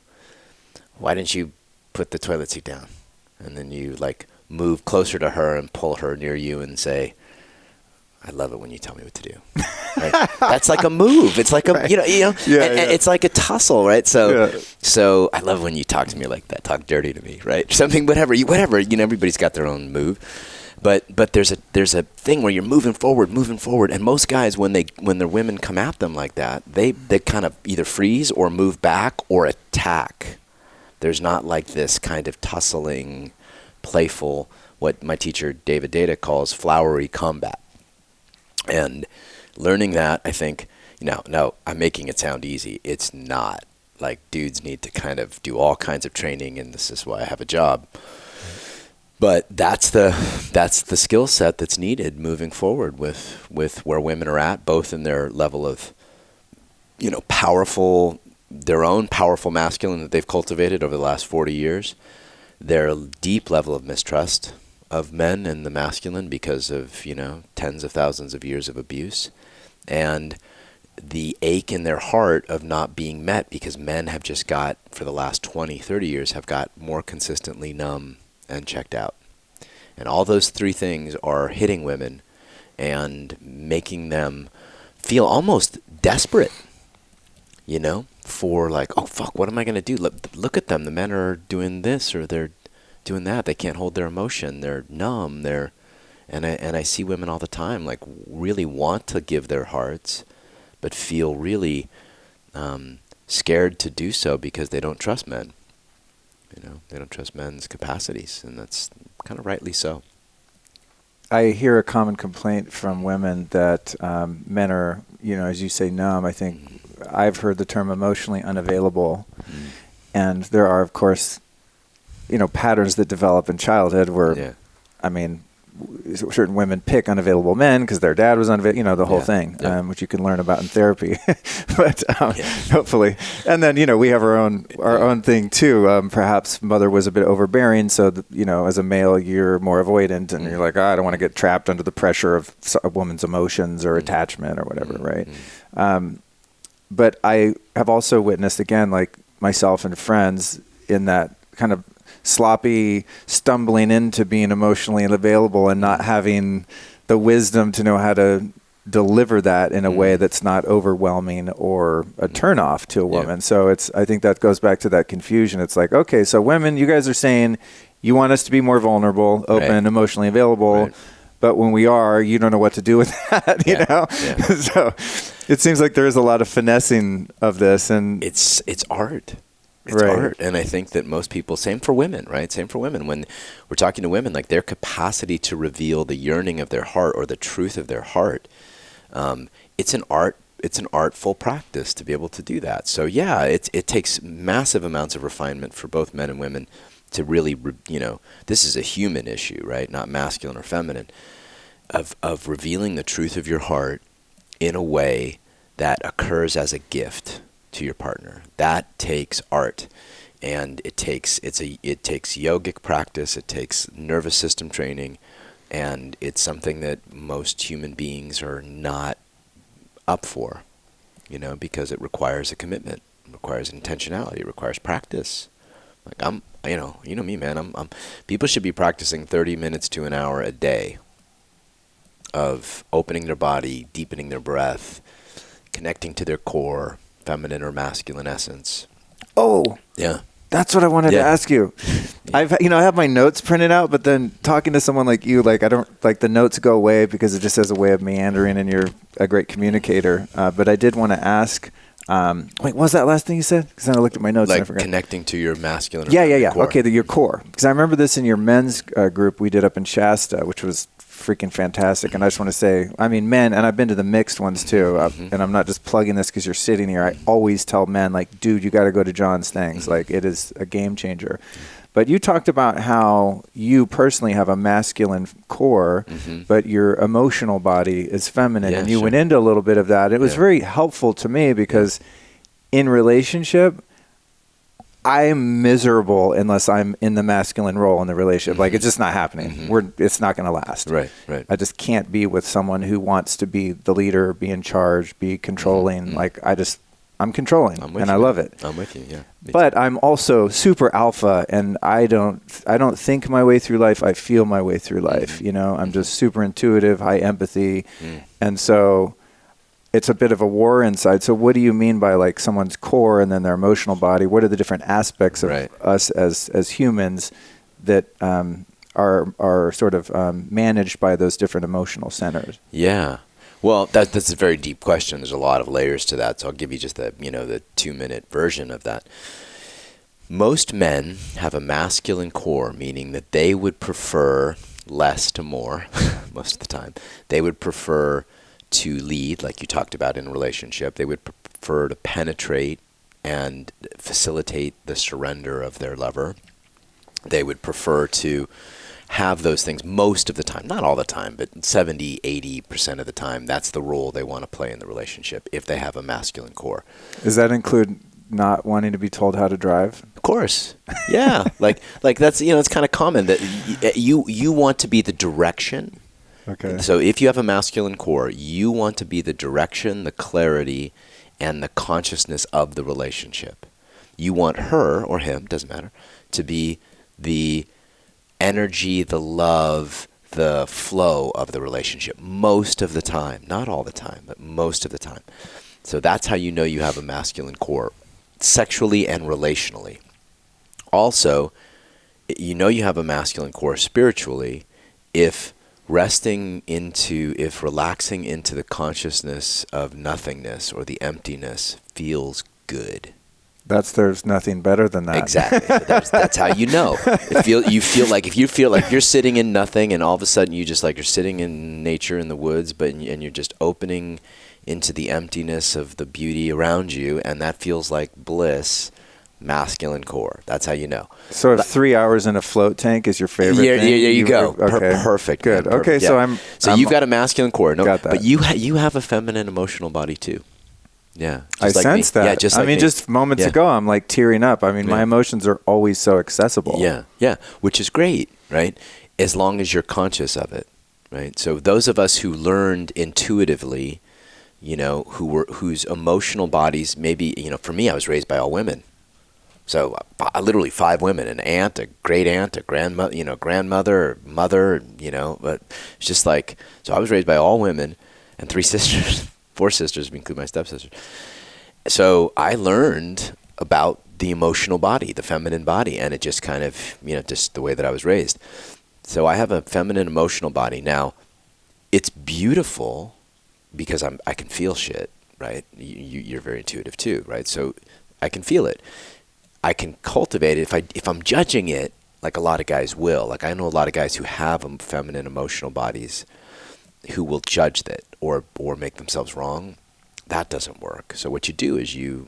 why didn't you put the toilet seat down? And then you move closer to her and pull her near you and say, I love it when you tell me what to do. Right? That's like a move. It's like a, it's like a tussle, right? So I love when you talk to me like that, talk dirty to me, right? Something, whatever, everybody's got their own move. But there's a thing where you're moving forward, and most guys, when their women come at them like that, they kind of either freeze or move back or attack. There's not like this kind of tussling, playful, what my teacher David Data calls flowery combat. And learning that, I think, now I'm making it sound easy. It's not. Like, dudes need to kind of do all kinds of training, and this is why I have a job. But that's the skill set that's needed moving forward with where women are at, both in their level of, their own powerful masculine that they've cultivated over the last 40 years, their deep level of mistrust of men and the masculine because of, tens of thousands of years of abuse, and the ache in their heart of not being met because men have just got, for the last 20, 30 years, have got more consistently numb and checked out. And all those three things are hitting women and making them feel almost desperate, for oh, fuck, what am I going to do? Look at them. The men are doing this or they're doing that. They can't hold their emotion. They're numb. And I see women all the time, really want to give their hearts, but feel really scared to do so because they don't trust men. They don't trust men's capacities, and that's kind of rightly so. I hear a common complaint from women that men are, as you say, numb. I think I've heard the term emotionally unavailable. And there are, of course, patterns that develop in childhood where, certain women pick unavailable men because their dad was unavailable, the whole thing, which you can learn about in therapy, but hopefully. And then, we have our own thing too. Perhaps mother was a bit overbearing. So, as a male, you're more avoidant and you're like, I don't want to get trapped under the pressure of a woman's emotions or attachment or whatever. Right. But I have also witnessed, again, like myself and friends, in that kind of sloppy stumbling into being emotionally unavailable and not having the wisdom to know how to deliver that in a way that's not overwhelming or a turnoff to a woman. So I think that goes back to that confusion. It's like, okay, so women, you guys are saying you want us to be more vulnerable, open, emotionally available. Right. But when we are, you don't know what to do with that, you know? Yeah. So it seems like there is a lot of finessing of this. And it's art. It's art. And I think that most people, same for women, right? Same for women. When we're talking to women, like their capacity to reveal the yearning of their heart or the truth of their heart, it's an art. It's an artful practice to be able to do that. So yeah, it takes massive amounts of refinement for both men and women to really, this is a human issue, right? Not masculine or feminine, of revealing the truth of your heart in a way that occurs as a gift to your partner. That takes art, and it takes yogic practice. It takes nervous system training, and it's something that most human beings are not up for, because it requires a commitment, it requires intentionality, it requires practice. Like you know me, man. I'm people should be practicing 30 minutes to an hour a day of opening their body, deepening their breath, connecting to their core, feminine or masculine essence. Oh, yeah. That's what I wanted to ask you. I have my notes printed out, but then talking to someone like you, like I don't like the notes go away because it just has a way of meandering, and you're a great communicator. But I did want to ask. What was that last thing you said? Because then I looked at my notes and I forgot. Connecting to your masculine. Core. Okay, your core. Because I remember this in your men's group we did up in Shasta, which was freaking fantastic. And I just want to say, men, and I've been to the mixed ones too, and I'm not just plugging this because you're sitting here. I always tell men, like, dude, you got to go to John's things. Like, it is a game changer. But you talked about how you personally have a masculine core, but your emotional body is feminine. And you went into a little bit of that. It was very helpful to me because in relationship, I'm miserable unless I'm in the masculine role in the relationship. Like, it's just not happening. It's not going to last. Right. I just can't be with someone who wants to be the leader, be in charge, be controlling. Like, I'm controlling, and I love it. I'm with you, yeah. But I'm also super alpha, and I don't think my way through life. I feel my way through life. I'm just super intuitive, high empathy, and so it's a bit of a war inside. So what do you mean by like someone's core and then their emotional body? What are the different aspects of us as humans that are sort of managed by those different emotional centers? Yeah. Well, that's a very deep question. There's a lot of layers to that. So I'll give you just the 2-minute version of that. Most men have a masculine core, meaning that they would prefer less to more most of the time. They would prefer to lead, like you talked about in a relationship. They would prefer to penetrate and facilitate the surrender of their lover. They would prefer to have those things most of the time, not all the time, but 70, 80% of the time. That's the role they want to play in the relationship if they have a masculine core. Does that include not wanting to be told how to drive? Of course. Yeah. like that's, it's kind of common that you want to be the direction. Okay. So if you have a masculine core, you want to be the direction, the clarity, and the consciousness of the relationship. You want her or him, doesn't matter, to be the energy, the love, the flow of the relationship most of the time. Not all the time, but most of the time. So that's how you know you have a masculine core, sexually and relationally. Also, you know you have a masculine core spiritually if relaxing into the consciousness of nothingness or the emptiness feels good. There's nothing better than that. Exactly. So that's how you know. You feel like you're sitting in nothing, and all of a sudden you're sitting in nature in the woods, and you're just opening into the emptiness of the beauty around you, and that feels like bliss. Masculine core. That's how you know. So if 3 hours in a float tank is your favorite thing? Yeah, there you go. Okay. Perfect. Good. Man, perfect. Okay, yeah. So you've got a masculine core. No, got that. But you have a feminine emotional body too. Yeah. I sense that. Yeah, just like me. Just moments ago, I'm like tearing up. I mean, my emotions are always so accessible. Yeah, yeah, which is great, right? As long as you're conscious of it, right? So those of us who learned intuitively, whose emotional bodies, maybe, for me, I was raised by all women. So literally 5 women, an aunt, a great aunt, a grandmother, mother, but it's just like, so I was raised by all women and 3 sisters, 4 sisters, including my stepsister. So I learned about the emotional body, the feminine body, and it just kind of, just the way that I was raised. So I have a feminine emotional body. Now, it's beautiful because I can feel shit, right? You're very intuitive too, right? So I can feel it. I can cultivate it if I'm judging it, like a lot of guys will. Like I know a lot of guys who have feminine emotional bodies who will judge that or make themselves wrong. That doesn't work. So what you do is you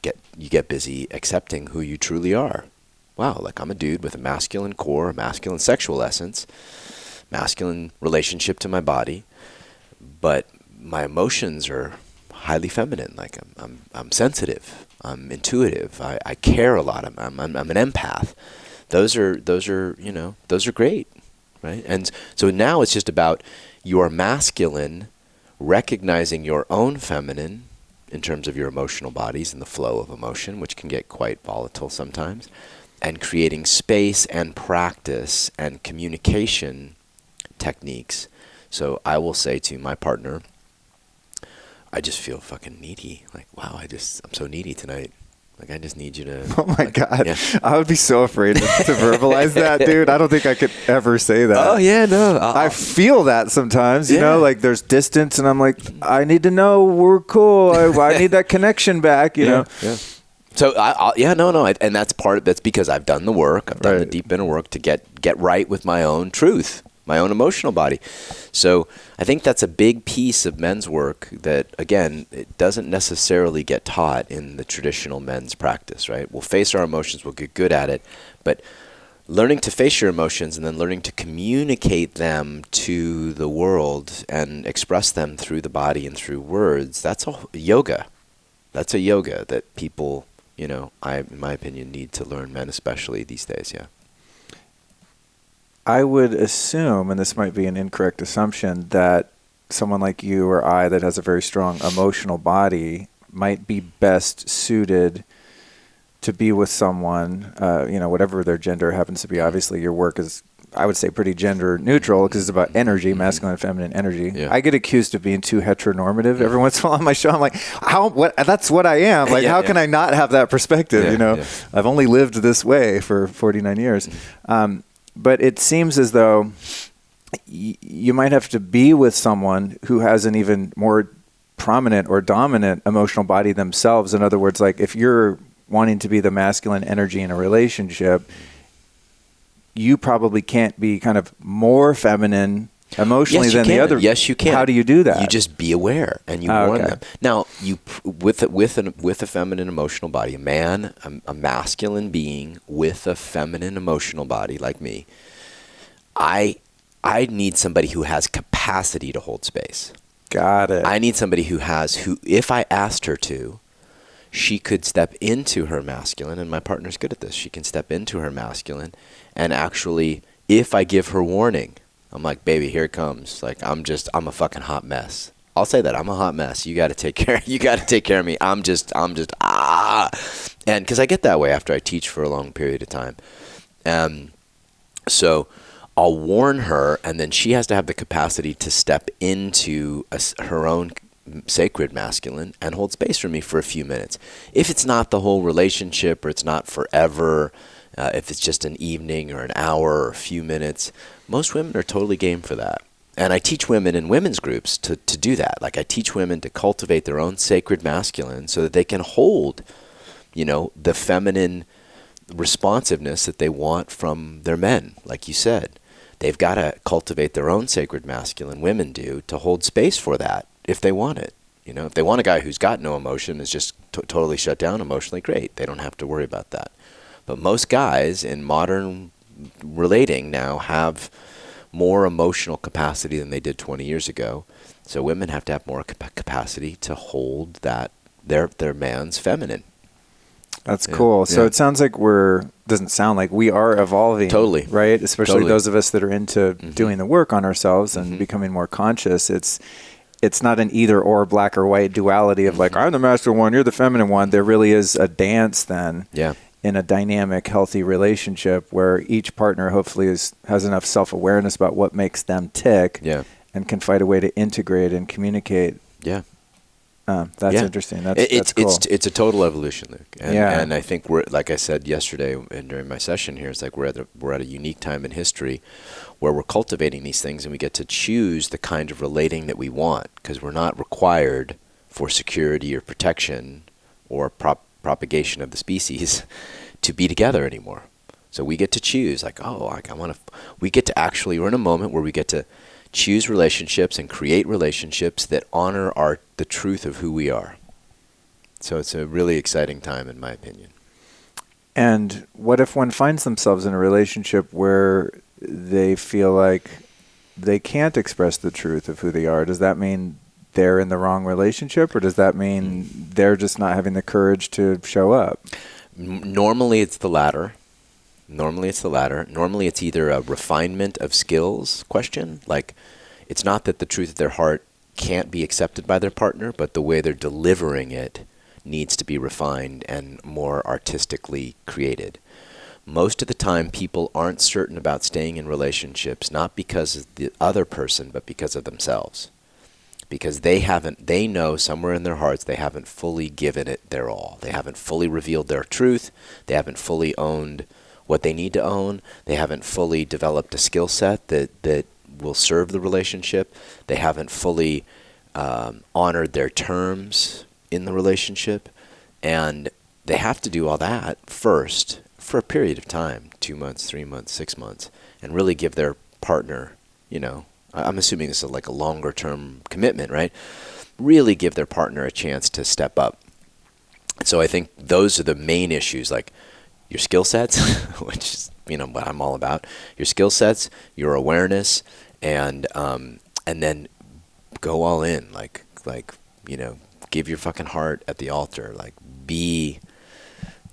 get busy accepting who you truly are. Wow, like I'm a dude with a masculine core, a masculine sexual essence, masculine relationship to my body, but my emotions are highly feminine. Like I'm sensitive. I'm intuitive. I care a lot. I'm an empath. Those are great, right? And so now it's just about your masculine recognizing your own feminine in terms of your emotional bodies and the flow of emotion, which can get quite volatile sometimes, and creating space and practice and communication techniques. So I will say to my partner, I just feel fucking needy. Like, wow, I'm so needy tonight. Like, I just need you to... Oh, my God. Yeah. I would be so afraid to verbalize that, dude. I don't think I could ever say that. Oh, yeah, no. I feel that sometimes, you know, like there's distance, and I'm like, I need to know we're cool. I need that connection back, you know? Yeah. So, and that's because I've done the work. I've done the deep inner work to get right with my own truth, my own emotional body. So I think that's a big piece of men's work that, again, it doesn't necessarily get taught in the traditional men's practice, right? We'll face our emotions, we'll get good at it, but learning to face your emotions and then learning to communicate them to the world and express them through the body and through words, that's a yoga. That's a yoga that people, in my opinion, need to learn, men especially these days, yeah. I would assume, and this might be an incorrect assumption, that someone like you or I that has a very strong emotional body might be best suited to be with someone, whatever their gender happens to be. Obviously, your work is, I would say, pretty gender neutral because it's about energy, masculine and feminine energy. Yeah. I get accused of being too heteronormative every once in a while on my show. I'm like, that's what I am. Like, how can I not have that perspective? I've only lived this way for 49 years. But it seems as though you might have to be with someone who has an even more prominent or dominant emotional body themselves. In other words, like if you're wanting to be the masculine energy in a relationship, you probably can't be kind of more feminine emotionally than the other. Yes, you can. How do you do that? You just be aware and you warn them. Now, you with a feminine emotional body, a man, a masculine being with a feminine emotional body like me, I need somebody who has capacity to hold space. Got it. I need somebody who if I asked her to, she could step into her masculine, and my partner's good at this. She can step into her masculine and actually, if I give her warning, I'm like, baby, here it comes. Like, I'm a fucking hot mess. I'll say that. I'm a hot mess. You got to take care of me. I'm just, And because I get that way after I teach for a long period of time. So I'll warn her, and then she has to have the capacity to step into her own sacred masculine and hold space for me for a few minutes. If it's not the whole relationship or it's not forever, if it's just an evening or an hour or a few minutes, most women are totally game for that. And I teach women in women's groups to do that. Like I teach women to cultivate their own sacred masculine so that they can hold the feminine responsiveness that they want from their men. Like you said, they've got to cultivate their own sacred masculine, women do, to hold space for that if they want it. If they want a guy who's got no emotion, is just totally shut down emotionally, great. They don't have to worry about that. But most guys in modern relating now have more emotional capacity than they did 20 years ago. So women have to have more capacity to hold that their man's feminine. That's cool. So it sounds like doesn't sound like we are evolving. Totally. Right? Especially those of us that are into doing the work on ourselves and becoming more conscious. It's not an either or, black or white duality of like, I'm the masculine one, you're the feminine one. There really is a dance then in a dynamic, healthy relationship where each partner hopefully has enough self-awareness about what makes them tick and can find a way to integrate and communicate. That's interesting. That's cool. It's a total evolution, Luke. And I think we're, like I said yesterday and during my session here, it's like we're at a unique time in history where we're cultivating these things and we get to choose the kind of relating that we want, because we're not required for security or protection or propagation of the species to be together anymore. So we get to choose, like, we're in a moment where we get to choose relationships and create relationships that honor the truth of who we are. So it's a really exciting time, in my opinion. And what if one finds themselves in a relationship where they feel like they can't express the truth of who they are? Does that mean they're in the wrong relationship, or does that mean they're just not having the courage to show up? Normally it's the latter. Normally it's either a refinement of skills question, like it's not that the truth of their heart can't be accepted by their partner, but the way they're delivering it needs to be refined and more artistically created. Most of the time, people aren't certain about staying in relationships, not because of the other person, but because of themselves. Because they know somewhere in their hearts they haven't fully given it their all. They haven't fully revealed their truth. They haven't fully owned what they need to own. They haven't fully developed a skill set that will serve the relationship. They haven't fully honored their terms in the relationship. And they have to do all that first for a period of time, 2 months, 3 months, 6 months, and really give their partner, I'm assuming this is like a longer term commitment, right? Really give their partner a chance to step up. So I think those are the main issues, like your skill sets, which is, what I'm all about, your skill sets, your awareness, and then go all in, like, give your fucking heart at the altar, like be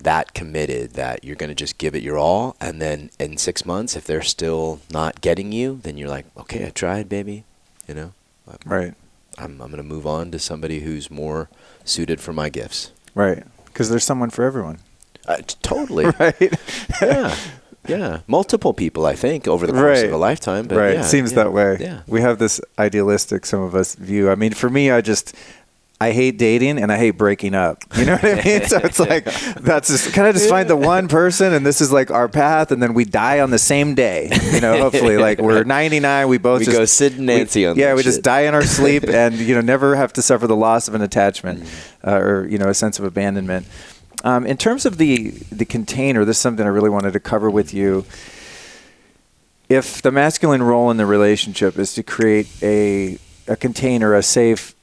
that committed that you're going to just give it your all. And then in 6 months, if they're still not getting you, then you're like, okay, I tried, baby. Right. I'm going to move on to somebody who's more suited for my gifts. Right. Because there's someone for everyone. Totally. Right. Yeah. Multiple people, I think, over the course of a lifetime. But it seems that way. Yeah. We have this idealistic, some of us, view. I mean, for me, I hate dating and I hate breaking up. You know what I mean? So it's like, can I just find the one person and this is like our path, and then we die on the same day, hopefully, like we're 99, we both go Sid and Nancy on that we shit. just die in our sleep and, never have to suffer the loss of an attachment or, a sense of abandonment. In terms of the container, this is something I really wanted to cover with you. If the masculine role in the relationship is to create a container, a safe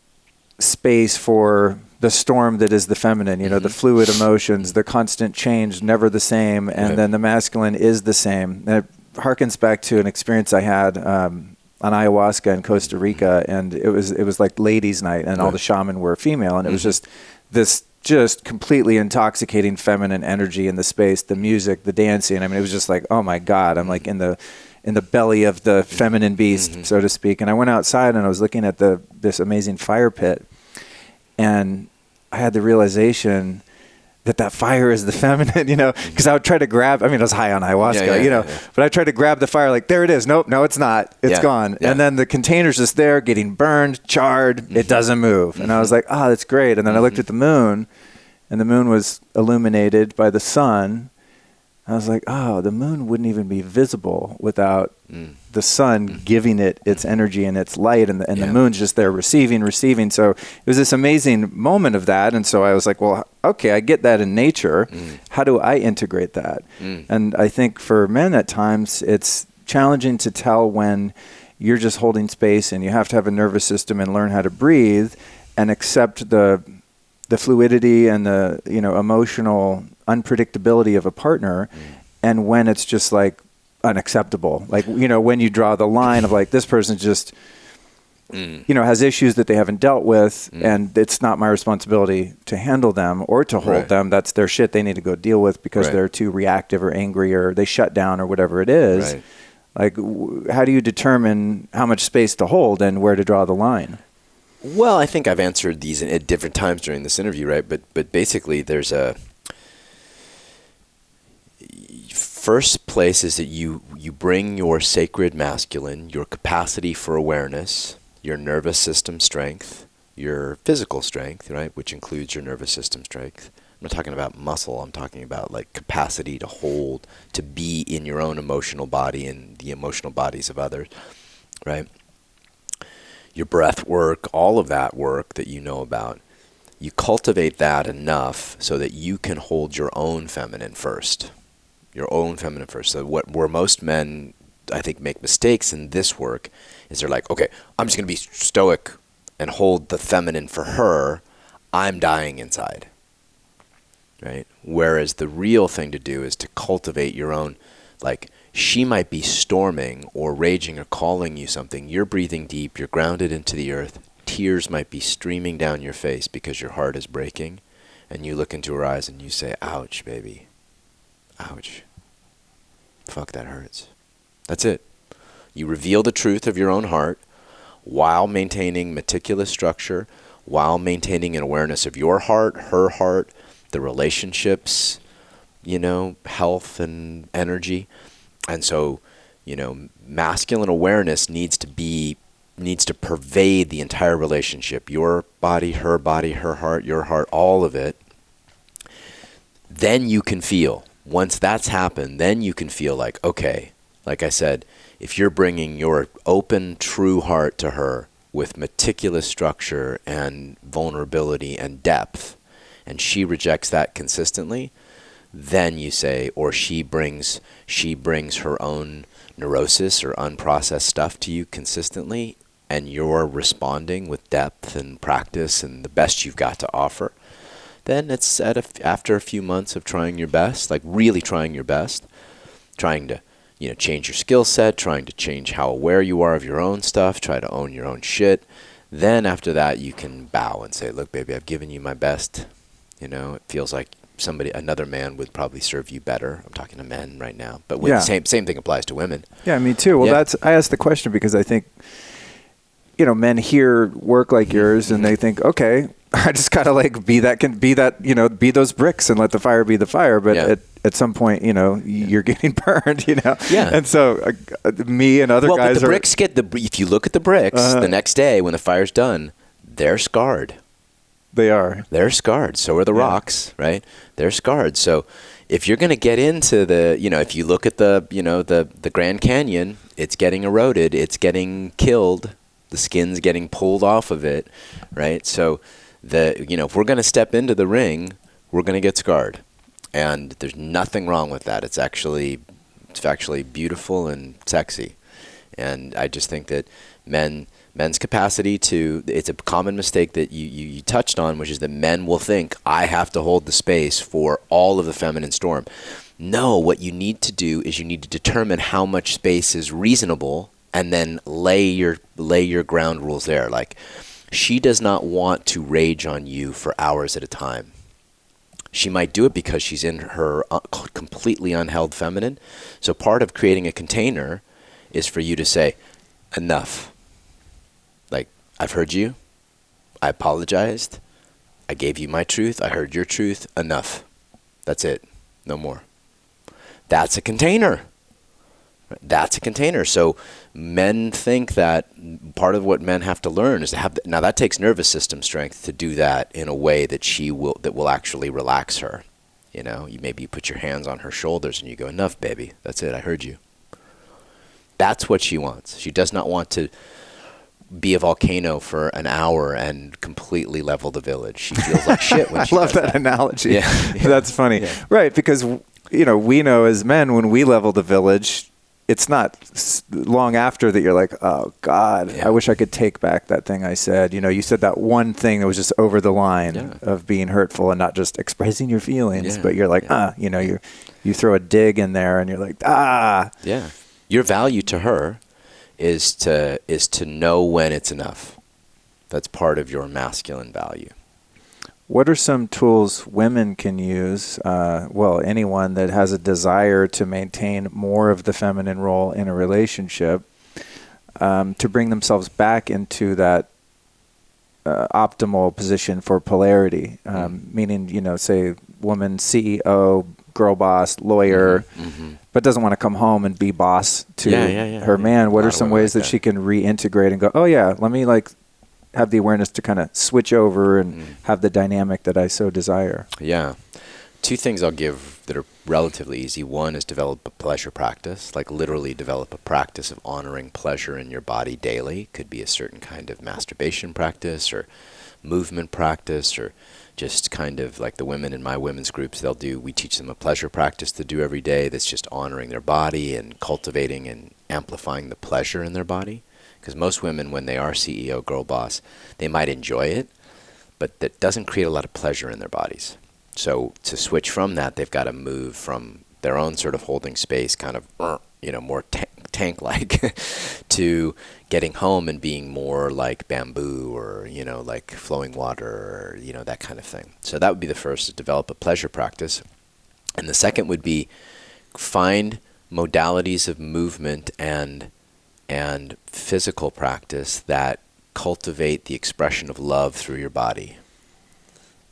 space for the storm that is the feminine, the fluid emotions, the constant change, never the same, and then the masculine is the same. And it harkens back to an experience I had on ayahuasca in Costa Rica, and it was like ladies' night, and all the shaman were female, and it was just this completely intoxicating feminine energy in the space, the music, the dancing. I mean, it was just like, oh my God, I'm like in the belly of the feminine beast, so to speak. And I went outside and I was looking at this amazing fire pit, and I had the realization that fire is the feminine, because I would try to grab, I was high on ayahuasca, but I tried to grab the fire, like, there it is. Nope, no, it's not. It's gone. Yeah. And then the container's just there getting burned, charred. It doesn't move. And I was like, that's great. And then I looked at the moon, and the moon was illuminated by the sun. I was like, oh, the moon wouldn't even be visible without the sun giving it its energy and its light, and the moon's just there receiving. So it was this amazing moment of that. And so I was like, well, okay, I get that in nature. How do I integrate that? And I think for men at times, it's challenging to tell when you're just holding space and you have to have a nervous system and learn how to breathe and accept the fluidity and the, emotional unpredictability of a partner, and when it's just like unacceptable, like, when you draw the line of like, this person just, has issues that they haven't dealt with, and it's not my responsibility to handle them or to hold them. That's their shit they need to go deal with because they're too reactive or angry or they shut down or whatever it is. Like, how do you determine how much space to hold and where to draw the line? Well, I think I've answered these at different times during this interview, right? But basically, there's a first place is that you bring your sacred masculine, your capacity for awareness, your nervous system strength, your physical strength, right, which includes your nervous system strength. I'm not talking about muscle. I'm talking about like capacity to hold, to be in your own emotional body and the emotional bodies of others, right? Your breath work, all of that work that you know about, you cultivate that enough so that you can hold your own feminine first. So where most men, I think, make mistakes in this work is they're like, okay, I'm just going to be stoic and hold the feminine for her. I'm dying inside, right? Whereas the real thing to do is to cultivate your own, like, she might be storming or raging or calling you something. You're breathing deep. You're grounded into the earth. Tears might be streaming down your face because your heart is breaking. And you look into her eyes and you say, ouch, baby. Ouch. Fuck, that hurts. That's it. You reveal the truth of your own heart while maintaining meticulous structure, while maintaining an awareness of your heart, her heart, the relationships, health and energy. And so, masculine awareness needs to pervade the entire relationship. Your body, her heart, your heart, all of it. Then you can feel. Once that's happened, then you can feel like, okay, like I said, if you're bringing your open, true heart to her with meticulous structure and vulnerability and depth, and she rejects that consistently, then you say, or she brings her own neurosis or unprocessed stuff to you consistently, and you're responding with depth and practice and the best you've got to offer, then it's after a few months of trying your best, like really trying your best, trying to change your skill set, trying to change how aware you are of your own stuff, try to own your own shit. Then after that, you can bow and say, look, baby, I've given you my best. It feels like another man would probably serve you better. I'm talking to men right now, but the same thing applies to women. Yeah, me too. Well, I asked the question because I think, men hear work like yours and they think, okay, I just gotta be those bricks and let the fire be the fire. But at some point, you're getting burned, Yeah. And so me and other guys but the bricks if you look at the bricks the next day when the fire's done, they're scarred. They are. They're scarred. So are the rocks, right? They're scarred. So if you're going to get into if you look at the Grand Canyon, it's getting eroded. It's getting killed. The skin's getting pulled off of it, right? So if we're going to step into the ring, we're going to get scarred. And there's nothing wrong with that. It's actually beautiful and sexy. And I just think that men's capacity it's a common mistake that you touched on, which is that men will think, I have to hold the space for all of the feminine storm. No, what you need to do is you need to determine how much space is reasonable and then lay your ground rules there. Like, she does not want to rage on you for hours at a time. She might do it because she's in her completely unheld feminine. So part of creating a container is for you to say, enough. Like, I've heard you. I apologized. I gave you my truth. I heard your truth. Enough. That's it. No more. That's a container. That's a container. So men think that part of what men have to learn is to have. Now that takes nervous system strength to do that in a way that will actually relax her. You know, maybe you put your hands on her shoulders and you go, enough, baby. That's it. I heard you. That's what she wants. She does not want to be a volcano for an hour and completely level the village. She feels like shit when she I love does that analogy. Yeah. That's funny. Yeah. Right, because, you know, we know as men, when we level the village, it's not long after that you're like, oh, God, I wish I could take back that thing I said. You know, you said that one thing that was just over the line of being hurtful and not just expressing your feelings, but you're like, you know, you throw a dig in there and you're like, Yeah. Your value to her is to know when it's enough. That's part of your masculine value. What are some tools women can use, anyone that has a desire to maintain more of the feminine role in a relationship, to bring themselves back into that optimal position for polarity? Meaning, you know, say woman CEO, girl boss, lawyer, but doesn't want to come home and be boss to her man. What are some ways that she can reintegrate and go, oh yeah, let me like have the awareness to kind of switch over and have the dynamic that I so desire? Yeah. Two things I'll give that are relatively easy. One is develop a pleasure practice, like literally develop a practice of honoring pleasure in your body daily. Could be a certain kind of masturbation practice or movement practice, or just kind of like the women in my women's groups, we teach them a pleasure practice to do every day that's just honoring their body and cultivating and amplifying the pleasure in their body. Because most women, when they are CEO, girl boss, they might enjoy it, but that doesn't create a lot of pleasure in their bodies. So to switch from that, they've got to move from their own sort of holding space, kind of, you know, more tank-like, to getting home and being more like bamboo or, you know, like flowing water or, you know, that kind of thing. So that would be the first, to develop a pleasure practice. And the second would be find modalities of movement and physical practice that cultivate the expression of love through your body.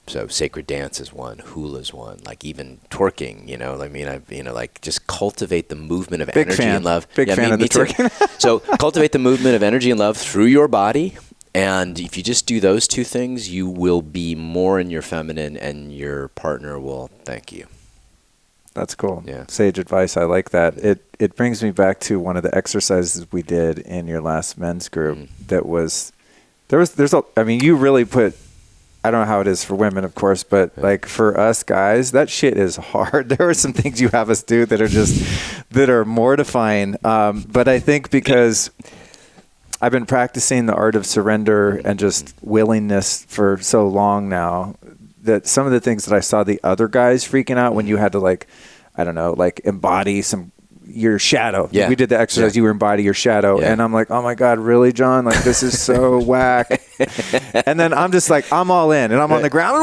So sacred dance is one, hula is one, like even twerking, you know, I mean, like just cultivate the movement of energy and love. Big fan of the twerking. So cultivate the movement of energy and love through your body. And if you just do those two things, you will be more in your feminine and your partner will thank you. That's cool. Yeah. Sage advice. I like that. It brings me back to one of the exercises we did in your last men's group. You really put, I don't know how it is for women, of course, but like for us guys, that shit is hard. There are some things you have us do that are mortifying. But I think because I've been practicing the art of surrender and just willingness for so long now, that some of the things that I saw the other guys freaking out when you had to, like, I don't know, like embody your shadow. Yeah. We did the exercise, you were embody your shadow. Yeah. And I'm like, oh my God, really, John? Like, this is so whack. And then I'm just like, I'm all in and I'm on the ground,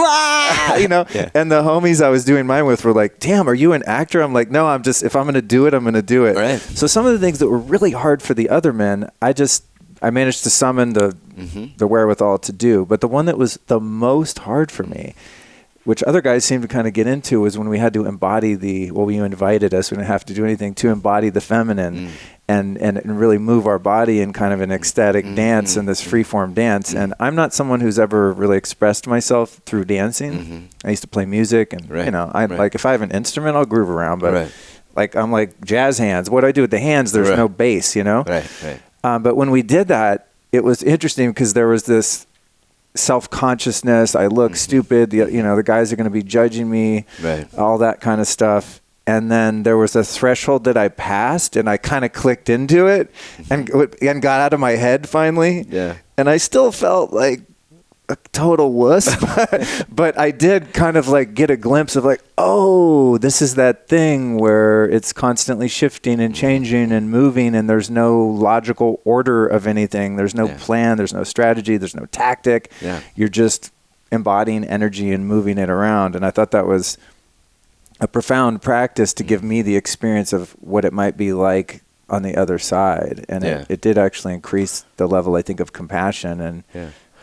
you know? Yeah. And the homies I was doing mine with were like, damn, are you an actor? I'm like, no, if I'm going to do it, I'm going to do it. Right. So some of the things that were really hard for the other men, I managed to summon the wherewithal to do. But the one that was the most hard for me, which other guys seem to kind of get into, was when we had to embody you invited us, we didn't have to do anything, to embody the feminine and really move our body in kind of an ecstatic dance and this free-form dance. And I'm not someone who's ever really expressed myself through dancing. I used to play music and, you know, like if I have an instrument, I'll groove around. But like I'm like jazz hands. What do I do with the hands? There's no bass, you know? But when we did that, it was interesting because there was this self-consciousness. I look stupid. The guys are going to be judging me, all that kind of stuff. And then there was a threshold that I passed and I kind of clicked into it and got out of my head finally. Yeah. And I still felt like a total wuss, but I did kind of like get a glimpse of like, oh, this is that thing where it's constantly shifting and changing and moving and there's no logical order of anything. There's no plan, there's no strategy, there's no tactic. Yeah. You're just embodying energy and moving it around. And I thought that was a profound practice to give me the experience of what it might be like on the other side. And it did actually increase the level, I think, of compassion and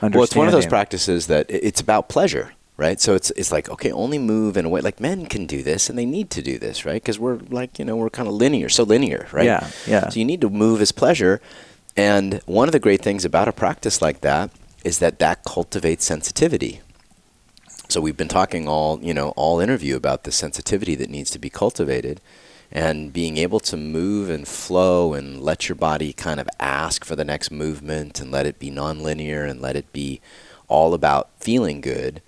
well, it's one of those practices that it's about pleasure, right? So it's like, okay, only move in a way, like men can do this and they need to do this, right? Because we're like, we're kind of so linear, right? Yeah. So you need to move as pleasure. And one of the great things about a practice like that is that cultivates sensitivity, So we've been talking all interview about the sensitivity that needs to be cultivated, and being able to move and flow and let your body kind of ask for the next movement and let it be nonlinear and let it be all about feeling good.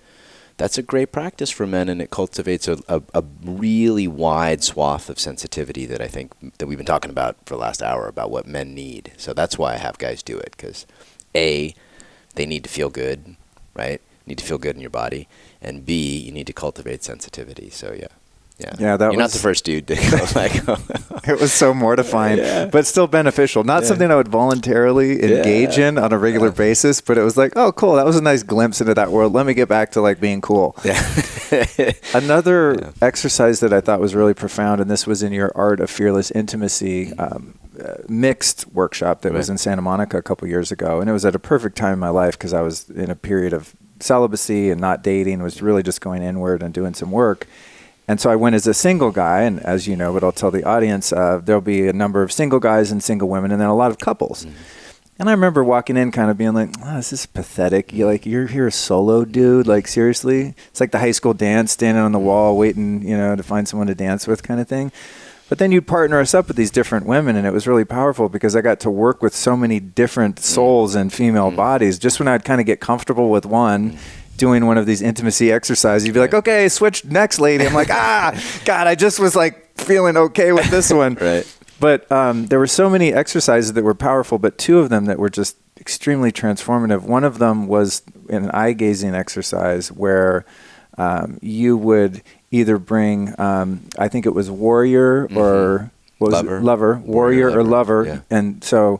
That's a great practice for men, and it cultivates a really wide swath of sensitivity that I think that we've been talking about for the last hour about what men need. So that's why I have guys do it, because A, they need to feel good, right? Need to feel good in your body. And B, you need to cultivate sensitivity. So yeah. You're not the first dude to go like. It was so mortifying, but still beneficial. Not something I would voluntarily engage in on a regular basis, but it was like, oh, cool. That was a nice glimpse into that world. Let me get back to like being cool. Another exercise that I thought was really profound, and this was in your Art of Fearless Intimacy mixed workshop that was in Santa Monica a couple years ago, and it was at a perfect time in my life because I was in a period of celibacy and not dating, was really just going inward and doing some work. And so I went as a single guy, and as you know, but I'll tell the audience, there'll be a number of single guys and single women, and then a lot of couples. Mm-hmm. And I remember walking in kind of being like, oh, this is pathetic. You're here a solo dude, like seriously? It's like the high school dance, standing on the wall, waiting, to find someone to dance with kind of thing. But then you'd partner us up with these different women, and it was really powerful because I got to work with so many different souls and female bodies. Just when I'd kind of get comfortable with one, doing one of these intimacy exercises, you'd be like, okay, switch next lady. I'm like, God, I just was like feeling okay with this one. Right. But there were so many exercises that were powerful, but two of them that were just extremely transformative. One of them was an eye-gazing exercise where you would either bring, I think it was warrior or lover, warrior or lover. Yeah. And so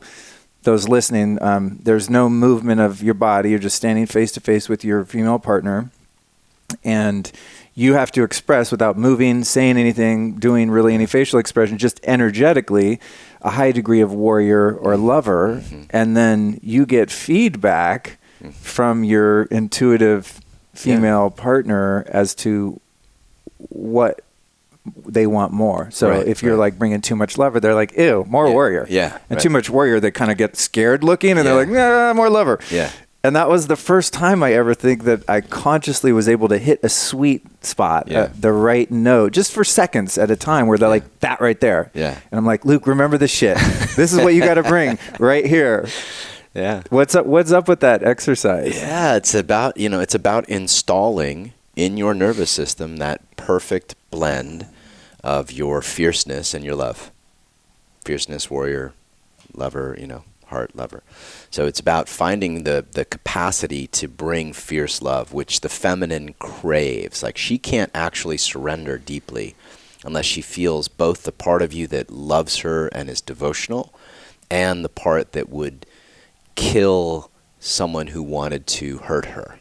those listening, there's no movement of your body. You're just standing face to face with your female partner, and you have to express without moving, saying anything, doing really any facial expression, just energetically a high degree of warrior or lover. And then you get feedback from your intuitive female partner as to what they want more. So if you're like bringing too much lover, they're like, ew, more warrior. Yeah. And too much warrior, they kind of get scared looking, and they're like, nah, more lover. Yeah. And that was the first time I ever think that I consciously was able to hit a sweet spot, the right note, just for seconds at a time, where they're like, that right there. Yeah. And I'm like, Luke, remember this shit. This is what you got to bring right here. Yeah. What's up with that exercise? Yeah, it's about installing in your nervous system that perfect blend of your fierceness and your love. Fierceness, warrior, lover, heart, lover. So it's about finding the capacity to bring fierce love, which the feminine craves. Like, she can't actually surrender deeply unless she feels both the part of you that loves her and is devotional, and the part that would kill someone who wanted to hurt her.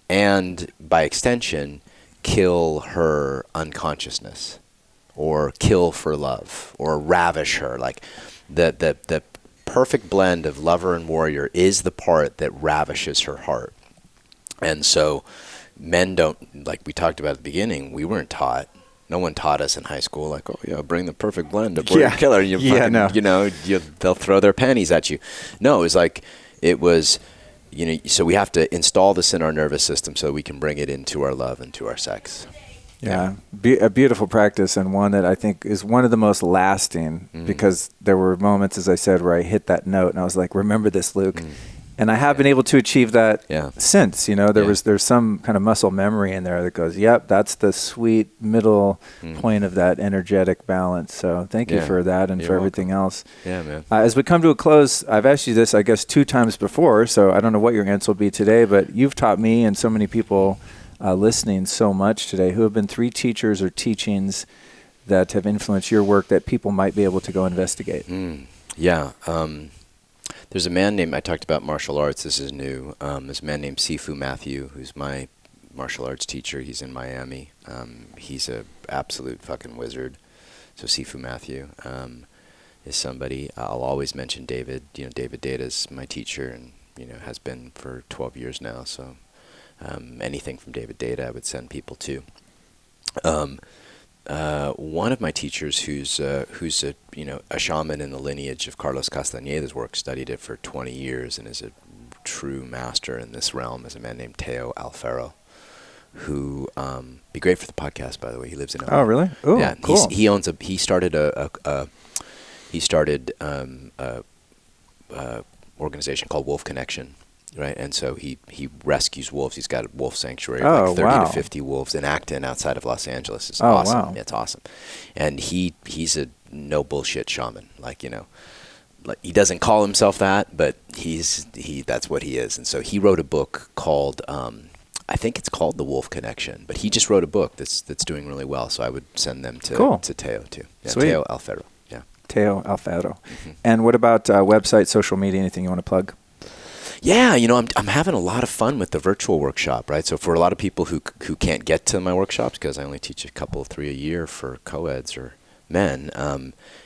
And by extension, kill her unconsciousness, or kill for love, or ravish her. Like the perfect blend of lover and warrior is the part that ravishes her heart. And so men don't, like we talked about at the beginning, we weren't taught. No one taught us in high school, like, oh yeah, bring the perfect blend of warrior killer. They'll throw their panties at you. No, it was, so we have to install this in our nervous system so we can bring it into our love and to our sex. Yeah, a beautiful practice, and one that I think is one of the most lasting, because there were moments, as I said, where I hit that note and I was like, remember this, Luke. And I have been able to achieve that since. There's some kind of muscle memory in there that goes, yep, that's the sweet middle point of that energetic balance. So thank you for that, and for everything else. Yeah, man. As we come to a close, I've asked you this, I guess, 2 times before, so I don't know what your answer will be today, but you've taught me and so many people listening so much today, who have been 3 teachers or teachings that have influenced your work that people might be able to go investigate. There's a man named, I talked about martial arts, this is new. There's a man named Sifu Matthew, who's my martial arts teacher. He's in Miami. He's a absolute fucking wizard. So Sifu Matthew is somebody. I'll always mention David. David Data's my teacher, and has been for 12 years now. So anything from David Data I would send people to. One of my teachers, who's a shaman in the lineage of Carlos Castañeda's work, studied it for 20 years and is a true master in this realm, is a man named Teo Alfaro. who be great for the podcast, by the way. He lives in LA. Oh, really? Oh, yeah. Cool. He started a organization called Wolf Connection, right? And so he rescues wolves. He's got a wolf sanctuary, like 30 to 50 wolves in Acton outside of Los Angeles. It's awesome. Wow. It's awesome. And he's a no bullshit shaman. Like, like he doesn't call himself that, but that's what he is. And so he wrote a book called I think it's called The Wolf Connection, but he just wrote a book that's doing really well. So I would send them to Teo too. Yeah, Sweet. Teo Alfaro. Yeah. Teo Alfaro. Mm-hmm. And what about website, social media, anything you want to plug? Yeah, I'm having a lot of fun with the virtual workshop, right? So for a lot of people who can't get to my workshops, because I only teach 3 a year for co-eds or men,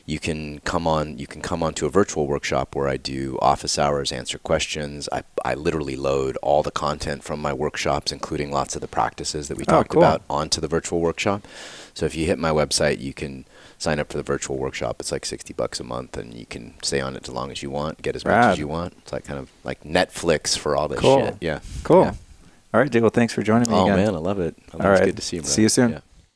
you can come on to a virtual workshop where I do office hours, answer questions. I literally load all the content from my workshops, including lots of the practices that we talked about, onto the virtual workshop. So if you hit my website, you can sign up for the virtual workshop. It's like $60 a month, and you can stay on it as long as you want, get as much as you want. It's like kind of like Netflix for all this shit. Yeah. Cool. Yeah. All right, Dave. Well, thanks for joining me again. Oh, man, I love it. All right. It's good to see you, bro. See you soon. Yeah.